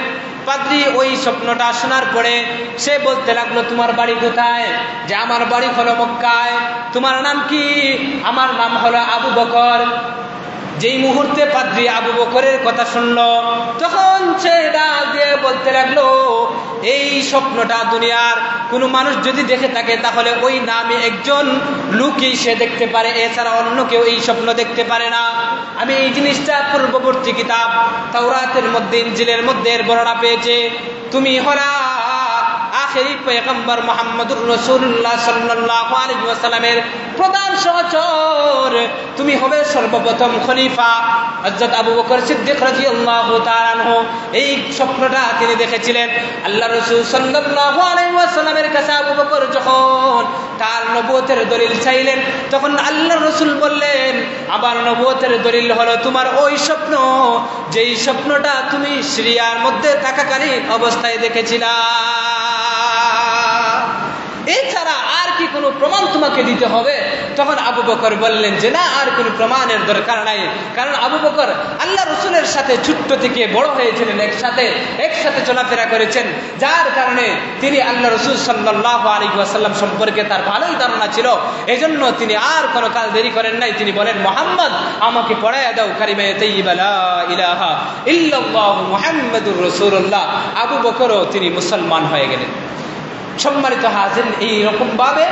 পাদ্রী ওই স্বপ্নটা শোনার পরে সে বলতে লাগলো, তোমার বাড়ি কোথায়? যে আমার বাড়ি হলো মক্কায়। তোমার নাম কি? আমার নাম হলো আবু বকর। যেই মুহূর্তে পাদ্রী আবু বকরের কথা শুনলো, তখন সে ডাক দিয়ে বলতে লাগলো, এই স্বপ্নটা দুনিয়ার কোন মানুষ যদি দেখে থাকে তাহলে ওই নামে একজন লোকই সে দেখতে পারে, এছাড়া অন্য কেউ এই স্বপ্ন দেখতে পারে না। আমি এই জিনিসটা পূর্ববর্তী কিতাব তাওরাতের মধ্যে, ইনজিলের মধ্যে এর বর্ণনা পেয়েছে। তুমি হলা আখেরি পয়গম্বর মুহাম্মদুর রাসূলুল্লাহ সাল্লাল্লাহু আলাইহি ওয়াসাল্লামের প্রধান সহচর, তুমি হবে সর্বপ্রথম খলিফা। হযরত আবু বকর সিদ্দিক রাদিয়াল্লাহু তাআলা আনহু এই স্বপ্নটা তিনি দেখেছিলেন। আল্লাহ রাসূল সাল্লাল্লাহু আলাইহি ওয়াসাল্লামের কাছে আবু বকর যখন তার নবুয়তের দলিল চাইলেন, তখন আল্লাহ রাসূল বললেন, আবার নবুয়তের দলিল হলো তোমার ওই স্বপ্ন, যেই স্বপ্নটা তুমি সিরিয়ার মধ্যে থাকাকালীন অবস্থায় দেখেছিলা। এছাড়া আর কি কোনো প্রমাণ তোমাকে দিতে হবে? তখন আবু বকর বললেন যে না, আর কোনো প্রমাণের দরকার নাই, কারণ আবু বকর আল্লাহ রাসূলের সাথে ছোট্ট থেকে বড় হয়েছিলেন, একসাথে চলাফেরা করেছেন, যার কারণে তিনি আল্লাহ রাসূল সাল্লাল্লাহু আলাইহি ওয়াসাল্লাম সম্পর্কে তার ভালোই ধারণা ছিল। এজন্য তিনি আর কোনো কাল দেরি করেন নাই, তিনি বলেন, মুহাম্মদ আমাকে পড়াইয়া দাও কালিমা তাইয়্যিবা লা ইলাহা ইল্লাল্লাহু মুহাম্মাদুর রাসূলুল্লাহ। আবু বকরও তিনি মুসলমান হয়ে গেলেন। সম্মানিত হাজির, এই রকম ভাবে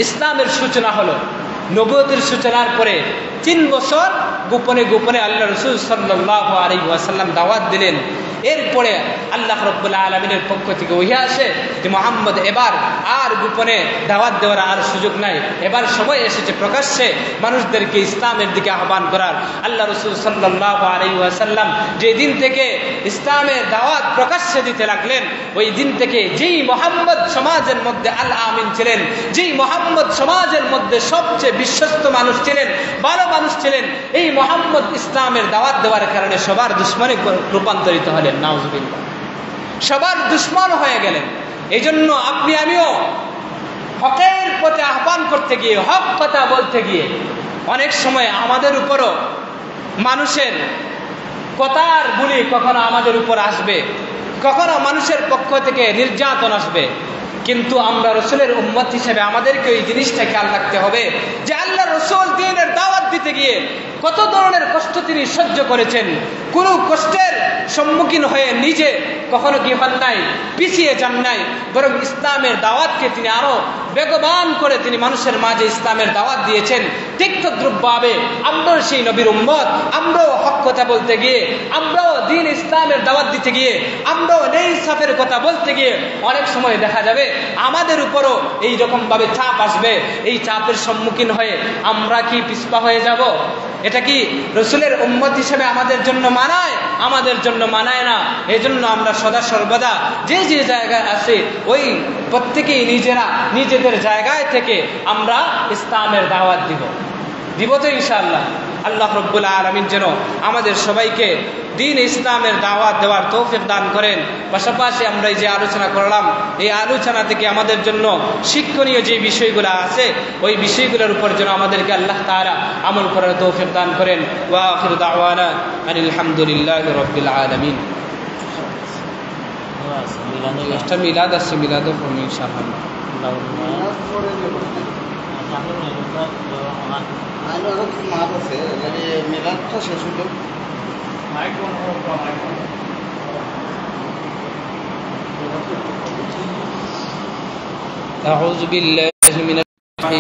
ইসলামের সূচনা হলো। নবুয়তের সূচনার পরে 3 বছর গোপনে গোপনে আল্লাহ রাসূল সাল্লাল্লাহু আলাইহি ওয়াসাল্লাম দাওয়াত দিলেন। এরপরে আল্লাহ রাব্বুল আলামিনের পক্ষ থেকে ওহী আসে যে মুহাম্মদ এবার আর গোপনে দাওয়াত দেওয়ার আর সুযোগ নাই, এবার সময় এসেছে প্রকাশ্যে মানুষদেরকে ইসলামের দিকে আহ্বান করার। আল্লাহ রাসূল সাল্লাল্লাহু আলাইহি ওয়াসাল্লাম যেদিন থেকে ইসলামের দাওয়াত প্রকাশ্যে দিতে লাগলেন, ওই দিন থেকে যেই মুহাম্মদ সমাজের মধ্যে আল আমিন ছিলেন, যেই মুহাম্মদ সমাজের মধ্যে সবচেয়ে বিশ্বস্ত মানুষ ছিলেন, ভালো মানুষ ছিলেন, এই মুহাম্মদ ইসলামের দাওয়াত দেওয়ার কারণে সবার দুশমনে রূপান্তরিত হলেন। নাউজুবিল্লাহ, সবার দুশমন হয়ে গেলেন। এই জন্য আপনি আমিও হকের পথে আহ্বান করতে গিয়ে, হক কথা বলতে গিয়ে অনেক সময় আমাদের উপরও মানুষের কথার বুলি কখনো আমাদের উপর আসবে, কখনো মানুষের পক্ষ থেকে নির্যাতন আসবে, কিন্তু আমরা রসুলের উম্মত হিসেবে আমাদেরকে এই জিনিসটা খেয়াল রাখতে হবে যে আল্লাহ রসুল দ্বীনের দাওয়াত দিতে গিয়ে কত ধরনের কষ্ট তিনি সহ্য করেছেন। কোনো কষ্টের সম্মুখীন হয়ে নিজে কখনো কি হন নাই, পিছিয়ে যান নাই, বরং ইসলামের দাওয়াতকে তিনি আরো বেগবান করে তিনি মানুষের মাঝে ইসলামের দাওয়াত দিয়েছেন। ঠিক তদ্রুপভাবে আমরাও সেই নবীর উম্মত, আমরাও হক কথা বলতে গিয়ে, আমরাও দ্বীন ইসলামের দাওয়াত দিতে গিয়ে, আমরাও ইনসাফের কথা বলতে গিয়ে অনেক সময় দেখা যাবে আমাদের উপরও এই রকম ভাবে চাপ আসবে। এই চাপের সম্মুখীন হয়ে আমরা কি পিছপা হয়ে যাব? এটা কি রসুলের উম্মত হিসেবে আমাদের জন্য মানায়? আমাদের জন্য মানায় না। এজন্য আমরা সদা সর্বদা যে যে জায়গায় আছি ওই প্রত্যেকেই নিজেরা নিজেদের জায়গায় থেকে আমরা ইসলামের দাওয়াত দিব তো ইনশাআল্লাহ। আল্লাহ রাব্বুল আলামিন যেন আমাদের সবাইকে দ্বীন ইসলামের দাওয়াত দেওয়ার তৌফিক দান করেন। পাশাপাশি আমরা এই যে আলোচনা করলাম, এই আলোচনা থেকে আমাদের জন্য শিক্ষণীয় যে বিষয়গুলো আছে ওই বিষয়গুলোর উপর যেন আমাদেরকে আল্লাহ তাআলা আমল করার তৌফিক দান করেন। ওয়া আখিরু দাওয়ানা আনিল হামদুলিল্লাহি রাব্বিল আলামিন। একটা মিলাদ আছে, মিলাদও পড়ব ইনশাআল্লাহ। أعوذ بالله من الشيطان